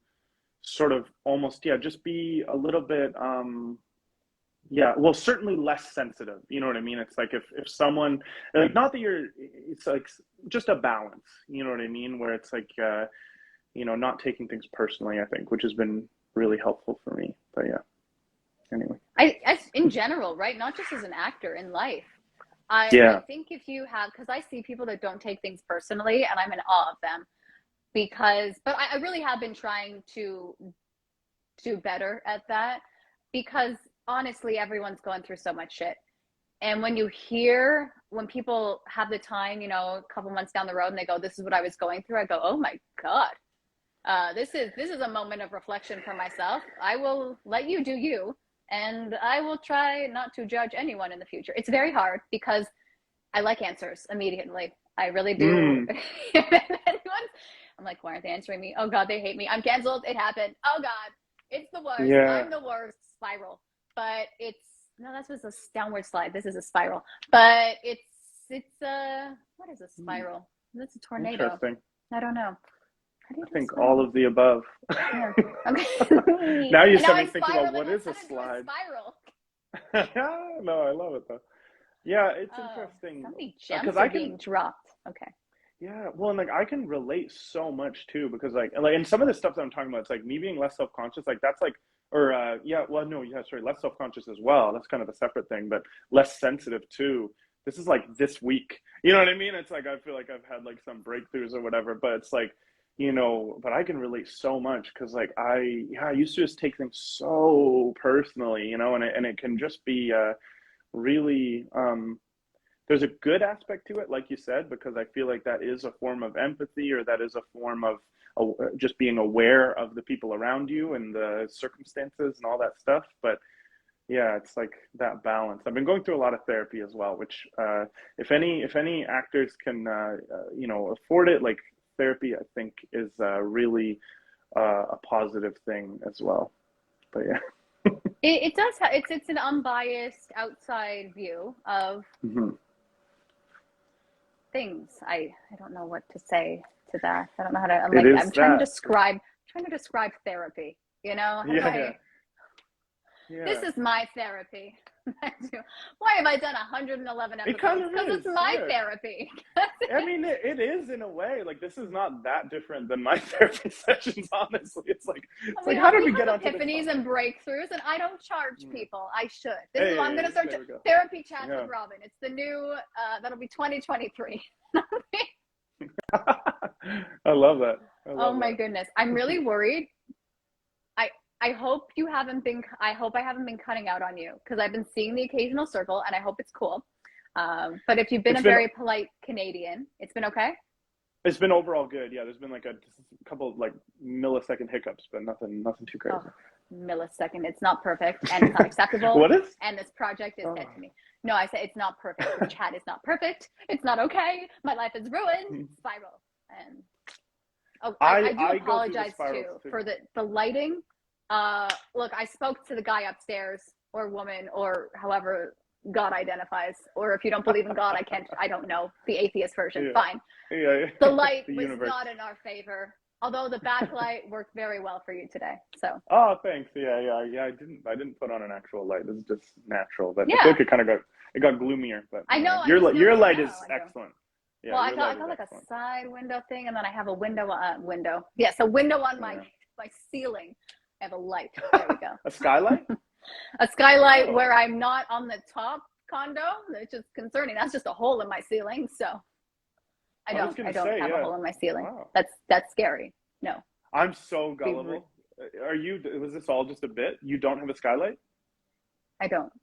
sort of almost, yeah, just be a little bit, yeah, well, certainly less sensitive. You know what I mean? It's like if someone, like, not that you're, it's like just a balance. You know what I mean? Where it's like, not taking things personally, I think, which has been really helpful for me. But yeah, anyway. In general, right? Not just as an actor, in life. I Yeah. think if you have, because I see people that don't take things personally, and I'm in awe of them but I really have been trying to do better at that, because honestly, everyone's going through so much shit. And when people have the time, a couple months down the road, and they go, "This is what I was going through," I go, "Oh my God, this is a moment of reflection for myself. I will let you do you, and I will try not to judge anyone in the future." It's very hard because I like answers immediately. I really do. I'm like, why aren't they answering me? Oh God, they hate me. I'm canceled. It happened. Oh God, it's the worst. Yeah. I'm the worst. Spiral. But no, that was a downward slide. This is a spiral. But it's what is a spiral? That's a tornado. Interesting. I don't know. I think all of the above. Yeah. Okay. Now you And start me thinking about what is a slide. Spiral. No, I love it though. Yeah, it's interesting. So many gems are being dropped. Okay. Yeah, well, and like I can relate so much too, because like and some of the stuff that I'm talking about, it's like me being less self-conscious, like that's like, or yeah, well, no, yeah, sorry, less self-conscious as well. That's kind of a separate thing, but less sensitive too. This is like this week, you know what I mean? It's like I feel like I've had like some breakthroughs or whatever, but it's like, but I can relate so much because like I used to just take things so personally, and it can just be really there's a good aspect to it, like you said, because I feel like that is a form of empathy, or that is a form of just being aware of the people around you and the circumstances and all that stuff. But yeah, it's like that balance. I've been going through a lot of therapy as well, which if any actors can afford it, like therapy, I think is really a positive thing as well. But yeah. It does have, it's an unbiased outside view of things. I don't know what to say to that. I don't know how to. I'm trying to describe therapy. This is my therapy. Why have I done 111 episodes? Because it's my therapy. I mean, it is in a way. Like, this is not that different than my therapy sessions, honestly. It's like how did we get onto epiphanies and breakthroughs, and I don't charge people. I should. This is why I'm going to start therapy chats with Robyn. It's the new, that'll be 2023. I love that. Oh my goodness. I'm really worried. I hope I haven't been cutting out on you, because I've been seeing the occasional circle, and I hope it's cool. But if you've been very polite Canadian, it's been okay? It's been overall good. Yeah, there's been like a couple of like millisecond hiccups, but nothing too crazy. Millisecond. It's not perfect, and it's not acceptable. What is? And this project is dead to me. No, I say it's not perfect. The chat is not perfect. It's not okay. My life is ruined. Spiral. And I do apologize too for the lighting. Look, I spoke to the guy upstairs, or woman, or however God identifies, or if you don't believe in God, I don't know, the atheist version. Yeah. Fine. Yeah. The light was not in our favor, although the backlight worked very well for you today. So. Oh, thanks. Yeah. I didn't put on an actual light. This is just natural, but I feel like it got gloomier. But I know your light is excellent. Yeah, well, I got like a side window thing, and then I have a window. Yes, a window on my ceiling. I have a light. There we go. A skylight? A skylight where I'm not on the top condo. It's just concerning. That's just a hole in my ceiling. So I don't have a hole in my ceiling. Wow. That's scary. No. I'm so gullible. Was this all just a bit? You don't have a skylight? I don't.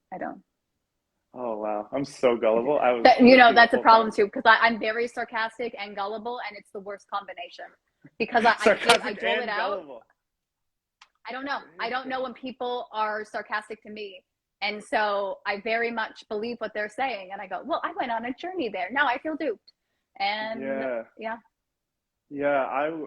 Oh, wow. I'm so gullible. That's a problem too, because I'm very sarcastic and gullible, and it's the worst combination. Because I dole it out. Gullible. I don't know. I don't know when people are sarcastic to me. And so I very much believe what they're saying. And I go, well, I went on a journey there. Now I feel duped. And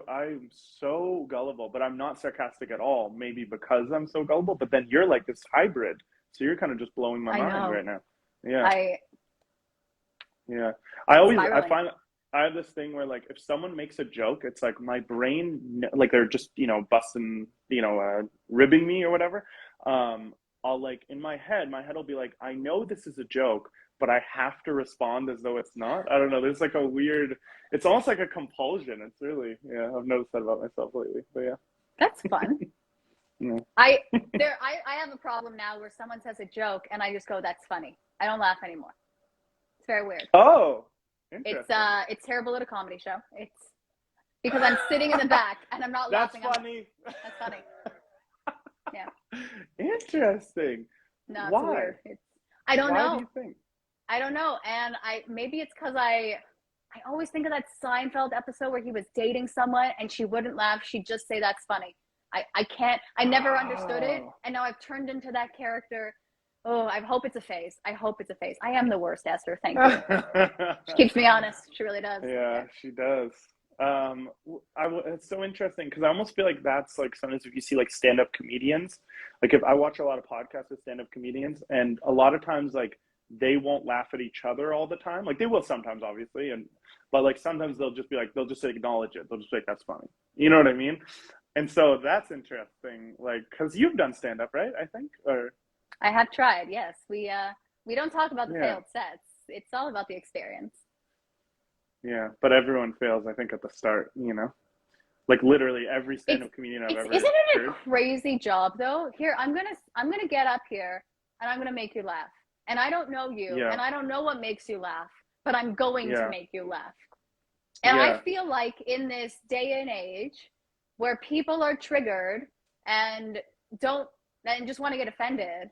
I'm so gullible, but I'm not sarcastic at all. Maybe because I'm so gullible, but then you're like this hybrid. So you're kind of just blowing my mind right now. Yeah. I I have this thing where like if someone makes a joke, it's like my brain, like they're just busting, ribbing me or whatever. I'll like in my head will be like, I know this is a joke, but I have to respond as though it's not. I don't know. There's like a weird. It's almost like a compulsion. It's really I've noticed that about myself lately. But yeah, That's fun. yeah. I have a problem now where someone says a joke and I just go, "That's funny." I don't laugh anymore. It's very weird. Oh, interesting. It's terrible at a comedy show. It's because I'm sitting in the back and I'm not That's laughing. funny. That's funny. Yeah. Interesting. No, it's Why? weird. I don't Why know. do you think? I don't know. And maybe it's because I always think of that Seinfeld episode where he was dating someone and she wouldn't laugh. She'd just say, "That's funny." I never understood it. And now I've turned into that character. Oh, I hope it's a phase. I hope it's a phase. I am the worst, Esther. Thank you. She keeps me honest. She really does. Yeah, she does. It's so interesting because I almost feel like that's like sometimes if you see like stand-up comedians, like if I watch a lot of podcasts with stand-up comedians, and a lot of times like they won't laugh at each other all the time. Like they will sometimes, obviously, but like sometimes they'll just acknowledge it. They'll just be like, "That's funny." You know what I mean? And so that's interesting. Like, because you've done stand-up, right? I think, or I have tried. Yes, we don't talk about the yeah. failed sets. It's all about the experience. Yeah, but everyone fails, I think, at the start, Like literally every stand-up comedian I've ever Isn't it heard. a crazy job though? Here, I'm gonna get up here and I'm gonna make you laugh. And I don't know you, and I don't know what makes you laugh, but I'm going to make you laugh. And I feel like in this day and age where people are triggered and just want to get offended,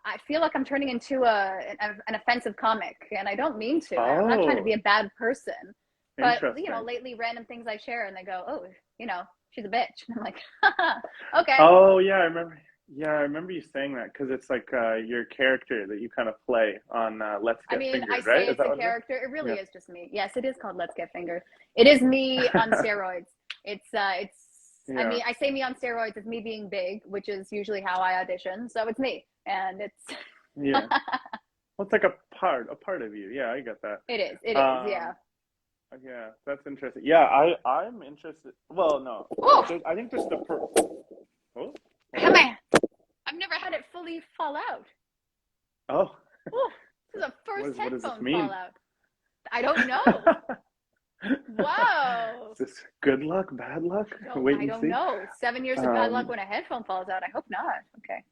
I feel like I'm turning into an offensive comic, and I don't mean to. I'm not trying to be a bad person, but lately random things I share, and they go, "Oh, she's a bitch." And I'm like, okay. Oh yeah, I remember. Yeah, I remember you saying that because it's like your character that you kind of play on Let's Get Fingered, right? I say it's a character. It really is just me. Yes, it is called Let's Get Fingered. It is me on steroids. I mean, I say me on steroids. It's me being big, which is usually how I audition. So it's me, and it's well, it's like a part of you. Yeah, I get that. It is. Yeah. Yeah, that's interesting. Yeah, I'm interested. Well, no, I think there's oh. Come on. I've never had it fully fall out. Oh. This is a first headphone fall out. I don't know. Whoa. Is this good luck, bad luck? I don't know. 7 years of bad luck when a headphone falls out. I hope not. Okay.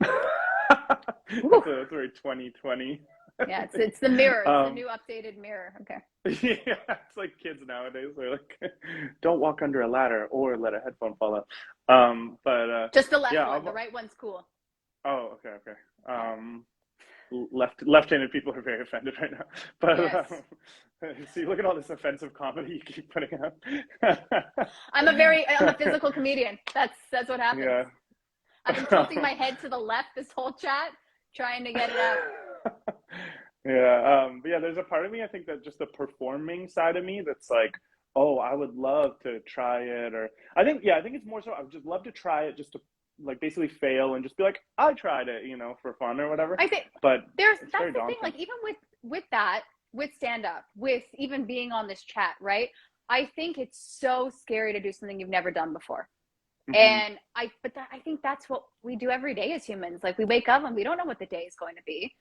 That's very 2020. Yeah, it's the mirror. It's the new updated mirror. Okay. Yeah, it's like kids nowadays. They're like, don't walk under a ladder or let a headphone fall out. But just the left one. The right one's cool. Oh, okay. Left-handed people are very offended right now. But yes. See, look at all this offensive comedy you keep putting out. I'm a physical comedian. That's what happens. Yeah. I've been tilting my head to the left this whole chat, trying to get it out. Yeah, but yeah, there's a part of me, I think, that just the performing side of me that's like, oh, I would love to try it, or I think it's more so I would just love to try it just to like basically fail and just be like, I tried it, for fun or whatever. I think, but that's the thing, like even with that, with stand-up, with even being on this chat, right? I think it's so scary to do something you've never done before. Mm-hmm. And I think that's what we do every day as humans. Like we wake up and we don't know what the day is going to be.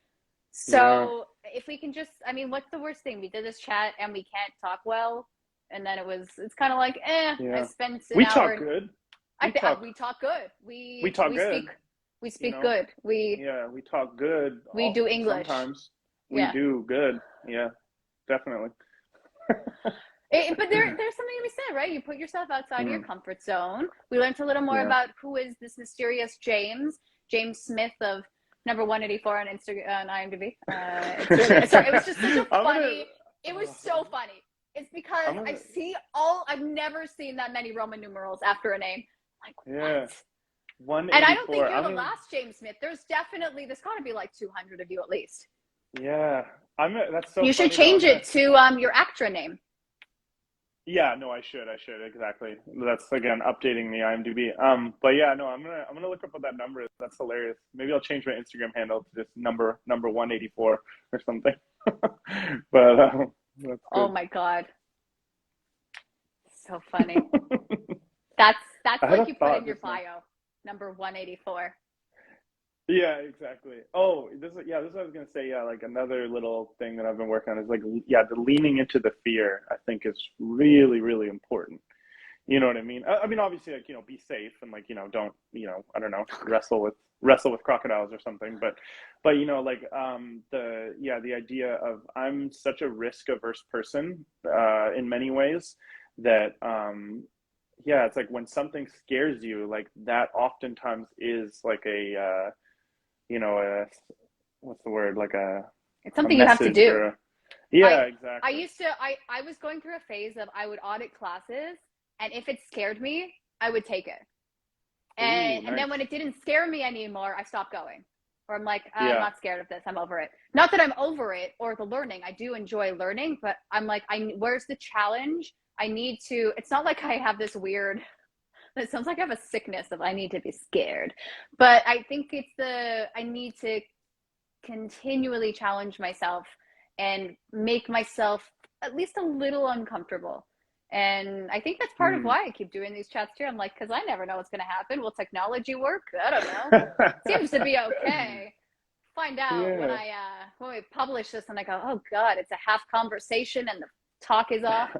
So if we can just, what's the worst thing? We did this chat and we can't talk well. And then it's kind of like, I spent an hour. We talk good. We talk good. We talk good. We speak good. We talk good. We do English. Sometimes we do good. Yeah, definitely. But there's something to be said, right? You put yourself outside your comfort zone. We learned a little more about who is this mysterious James Smith of number 184 on Instagram, on IMDb. It was just such a funny. It was so funny. It's because I've never seen that many Roman numerals after a name. Like, what? And I don't think you're the last James Smith. There's got to be like 200 of you at least. Yeah. That's so You should change it to your actor name. Yeah, no, I should exactly. That's again updating the IMDb. But yeah, no, I'm gonna look up what that number is. That's hilarious. Maybe I'll change my Instagram handle to just number 184 or something. But that's good. Oh my God. so funny. That's I had like a you put thought in your just now. bio, number 184. Yeah, exactly. Oh, this is yeah, this is what I was gonna say. Yeah, like another little thing that I've been working on is like yeah, the leaning into the fear. I think is really really important. You know what I mean? I mean, obviously, like be safe and like don't I don't know, wrestle with crocodiles or something. But like the idea of I'm such a risk averse person in many ways that yeah, it's like when something scares you, like that oftentimes is like a a what's the word like It's a something you have to message do. or yeah, I exactly. used to I was going through a phase of I would audit classes, and if it scared me, I would take it. Ooh, And then nice. when it didn't scare me anymore, I stopped going. Or I'm like, I'm Yeah. not scared of this. I'm over it. Not that I'm over it or the learning. I do enjoy learning, but I'm like, where's the challenge? I need to. It's not like I have this weird. It sounds like I have a sickness of I need to be scared, but I think it's I need to continually challenge myself and make myself at least a little uncomfortable. And I think that's part of Hmm. why I keep doing these chats too. I'm like, because I never know what's going to happen. Will technology work? I don't know. Seems to be okay. Find out Yeah. when we publish this, and I go, oh god, it's a half conversation and the talk is off.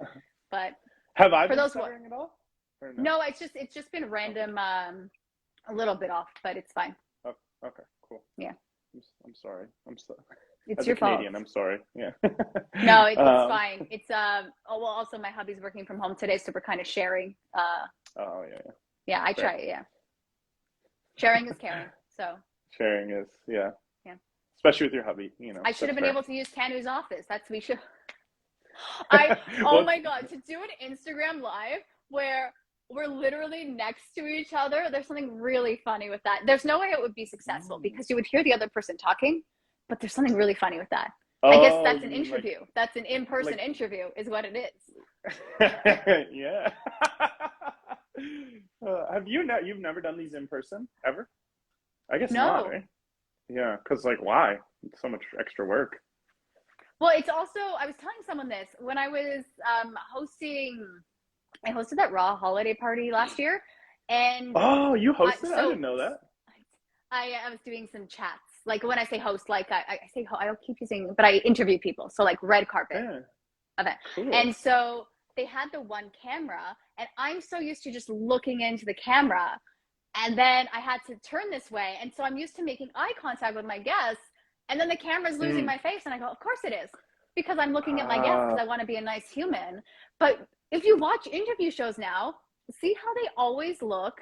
But Have I for been those what, stuttering at all? Or no? no, it's just been Okay. random, a little bit off, but it's fine. Oh, okay. Cool. Yeah, I'm sorry. I'm so it's as a your fault. Canadian, I'm sorry. Yeah. No, it's um. fine. It's oh well, also my hubby's working from home today, so we're kind of sharing. Oh yeah. Yeah. Yeah, I Fair. try. Yeah, sharing is caring. So Sharing is yeah, yeah, especially with your hubby. I should That's have been fair. able to use Canu's office. That's we should. I oh Well, my god, to do an Instagram live where we're literally next to each other. There's something really funny with that. There's no way it would be successful mm. because you would hear the other person talking, but there's something really funny with that. I guess Oh, that's you an mean interview. That's an in-person like interview, is what it is. yeah. Have you've never done these in person ever? I guess not, No. eh? Yeah, because like why? It's so much extra work. Well, it's also, I was telling someone this when I was I hosted that Raw holiday party last year. And Oh, you hosted? I so didn't know that. I was doing some chats. Like when I say host, like I say, I don't keep using, but I interview people. So like red carpet Yeah, event. cool. And so they had the one camera, and I'm so used to just looking into the camera. And then I had to turn this way. And so I'm used to making eye contact with my guests. And then the camera's losing Mm. my face. And I go, of course it is. Because I'm looking at my guests Ah, because I want to be a nice human. But if you watch interview shows now, see how they always look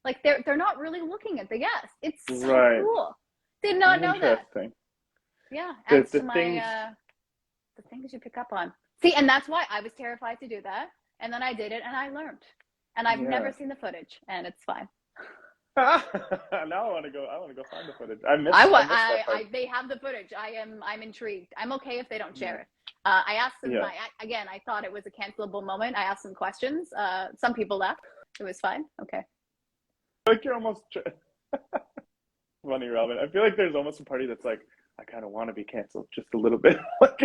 like they're not really looking at the guest. It's so right. cool. Did not know that. Interesting. Yeah, The adds the to my things. the things you pick up on. See, and that's why I was terrified to do that. And then I did it and I learned. And I've never Yeah. seen the footage, and it's fine. Now I want to go. I want to go find the footage. I missed that part. They have the footage. I'm intrigued. I'm okay if they don't Yeah. share it. I asked them. Yeah. Again, I thought it was a cancelable moment. I asked some questions. Some people left. It was fine. Okay. Like you're almost funny, Robyn. I feel like there's almost a party that's like, I kind of want to be canceled just a little bit. Like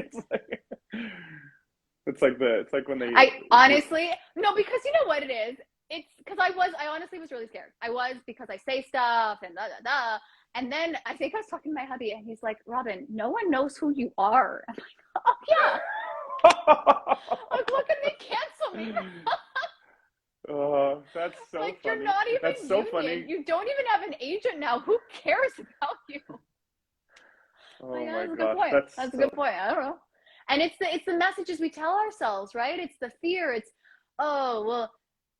it's like when they I honestly no, because you know what it is. It's because I honestly was really scared. I was because I say stuff and da da da. And then I think I was talking to my hubby, and he's like, "Robyn, no one knows who you are." I'm like, "Oh yeah." Like, look at me, cancel me. Oh, that's so Like, you're funny. not That's even so union. funny. You don't even have an agent now. Who cares about you? Like, Oh my that's a good gosh, point. that's That's a so. good point. I don't know. And it's the messages we tell ourselves, right? It's the fear. It's oh well,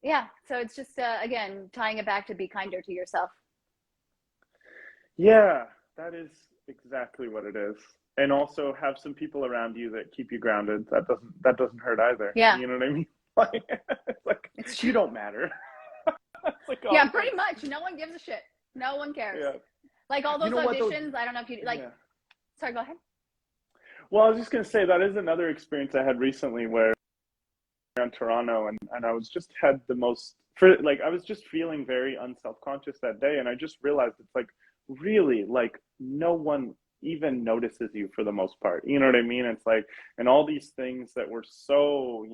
yeah. So it's just again tying it back to be kinder to yourself. Yeah, that is exactly what it is. And also have some people around you that keep you grounded. That doesn't hurt either. Yeah, You know what I mean? Like, it's like it's true. you don't matter. It's like, oh Yeah, pretty thanks. much. No one gives a shit. No one cares. Yeah. Like all You those know what though? auditions. I don't know if you like. Yeah. Sorry, go ahead. Well, I was just gonna say that is another experience I had recently where around Toronto and I was just had the most for like I was just feeling very unself-conscious that day and I just realized it's like really like no one even notices you for the most part. You know what I mean? It's like and all these things that were so,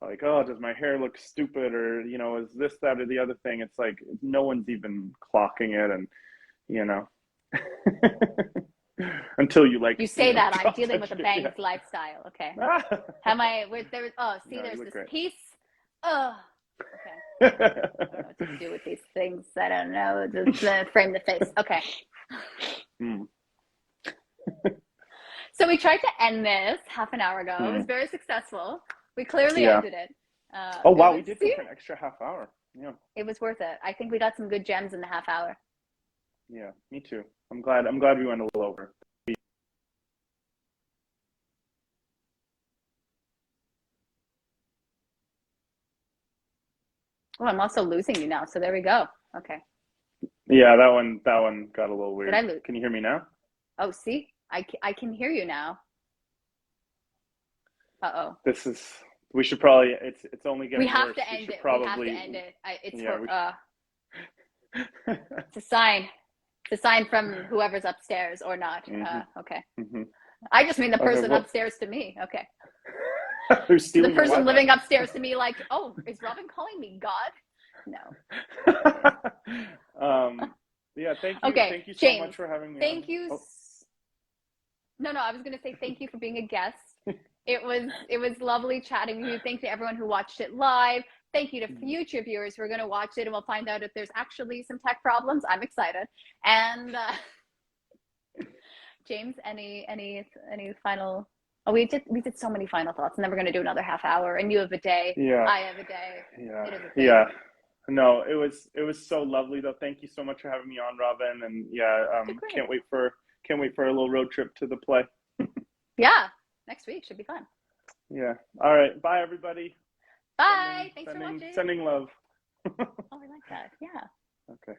like, oh, does my hair look stupid, or is this, that, or the other thing? It's like no one's even clocking it, and you know, until you You say that I'm drop dealing with a banged yeah. lifestyle. Okay. Have I? There was. Oh, see, No, there's you look this great. piece. Oh. Okay. I don't know what to do with these things. I don't know. Just frame the face. Okay. Mm. So we tried to end this half an hour ago. It was very successful. We clearly ended it. Oh wow, we did go for an extra half hour. Yeah. It was worth it. I think we got some good gems in the half hour. Yeah, me too. I'm glad we went a little over. Oh, I'm also losing you now. So there we go. Okay. Yeah, that one got a little weird. Did I lose? Can you hear me now? Oh, see, I can hear you now. Uh-oh. We should probably, it's only getting worse. We have to end it. We have to end it. It's a sign. It's a sign from whoever's upstairs or not. Okay. Mm-hmm. I just mean the person upstairs to me. Okay. Who's stealing the person living upstairs to me, like, oh, is Robyn calling me God? No. Yeah, thank you. Okay, Thank you so James, much for having me. Thank you. Oh. No, I was going to say thank you for being a guest. It was lovely chatting with you. Thank you to everyone who watched it live. Thank you to future viewers who are going to watch it, and we'll find out if there's actually some tech problems. I'm excited. And James, any final? Oh, we did so many final thoughts, and then we're going to do another half hour. And you have a day. Yeah. I have a day. Yeah. It is a thing. Yeah. No, it was so lovely though. Thank you so much for having me on, Robyn. And yeah, can't wait for a little road trip to the play. Yeah, next week should be fun. Yeah. All right. Bye, everybody. Bye. Thanks for watching. Sending love. Oh, I like that. Yeah. Okay.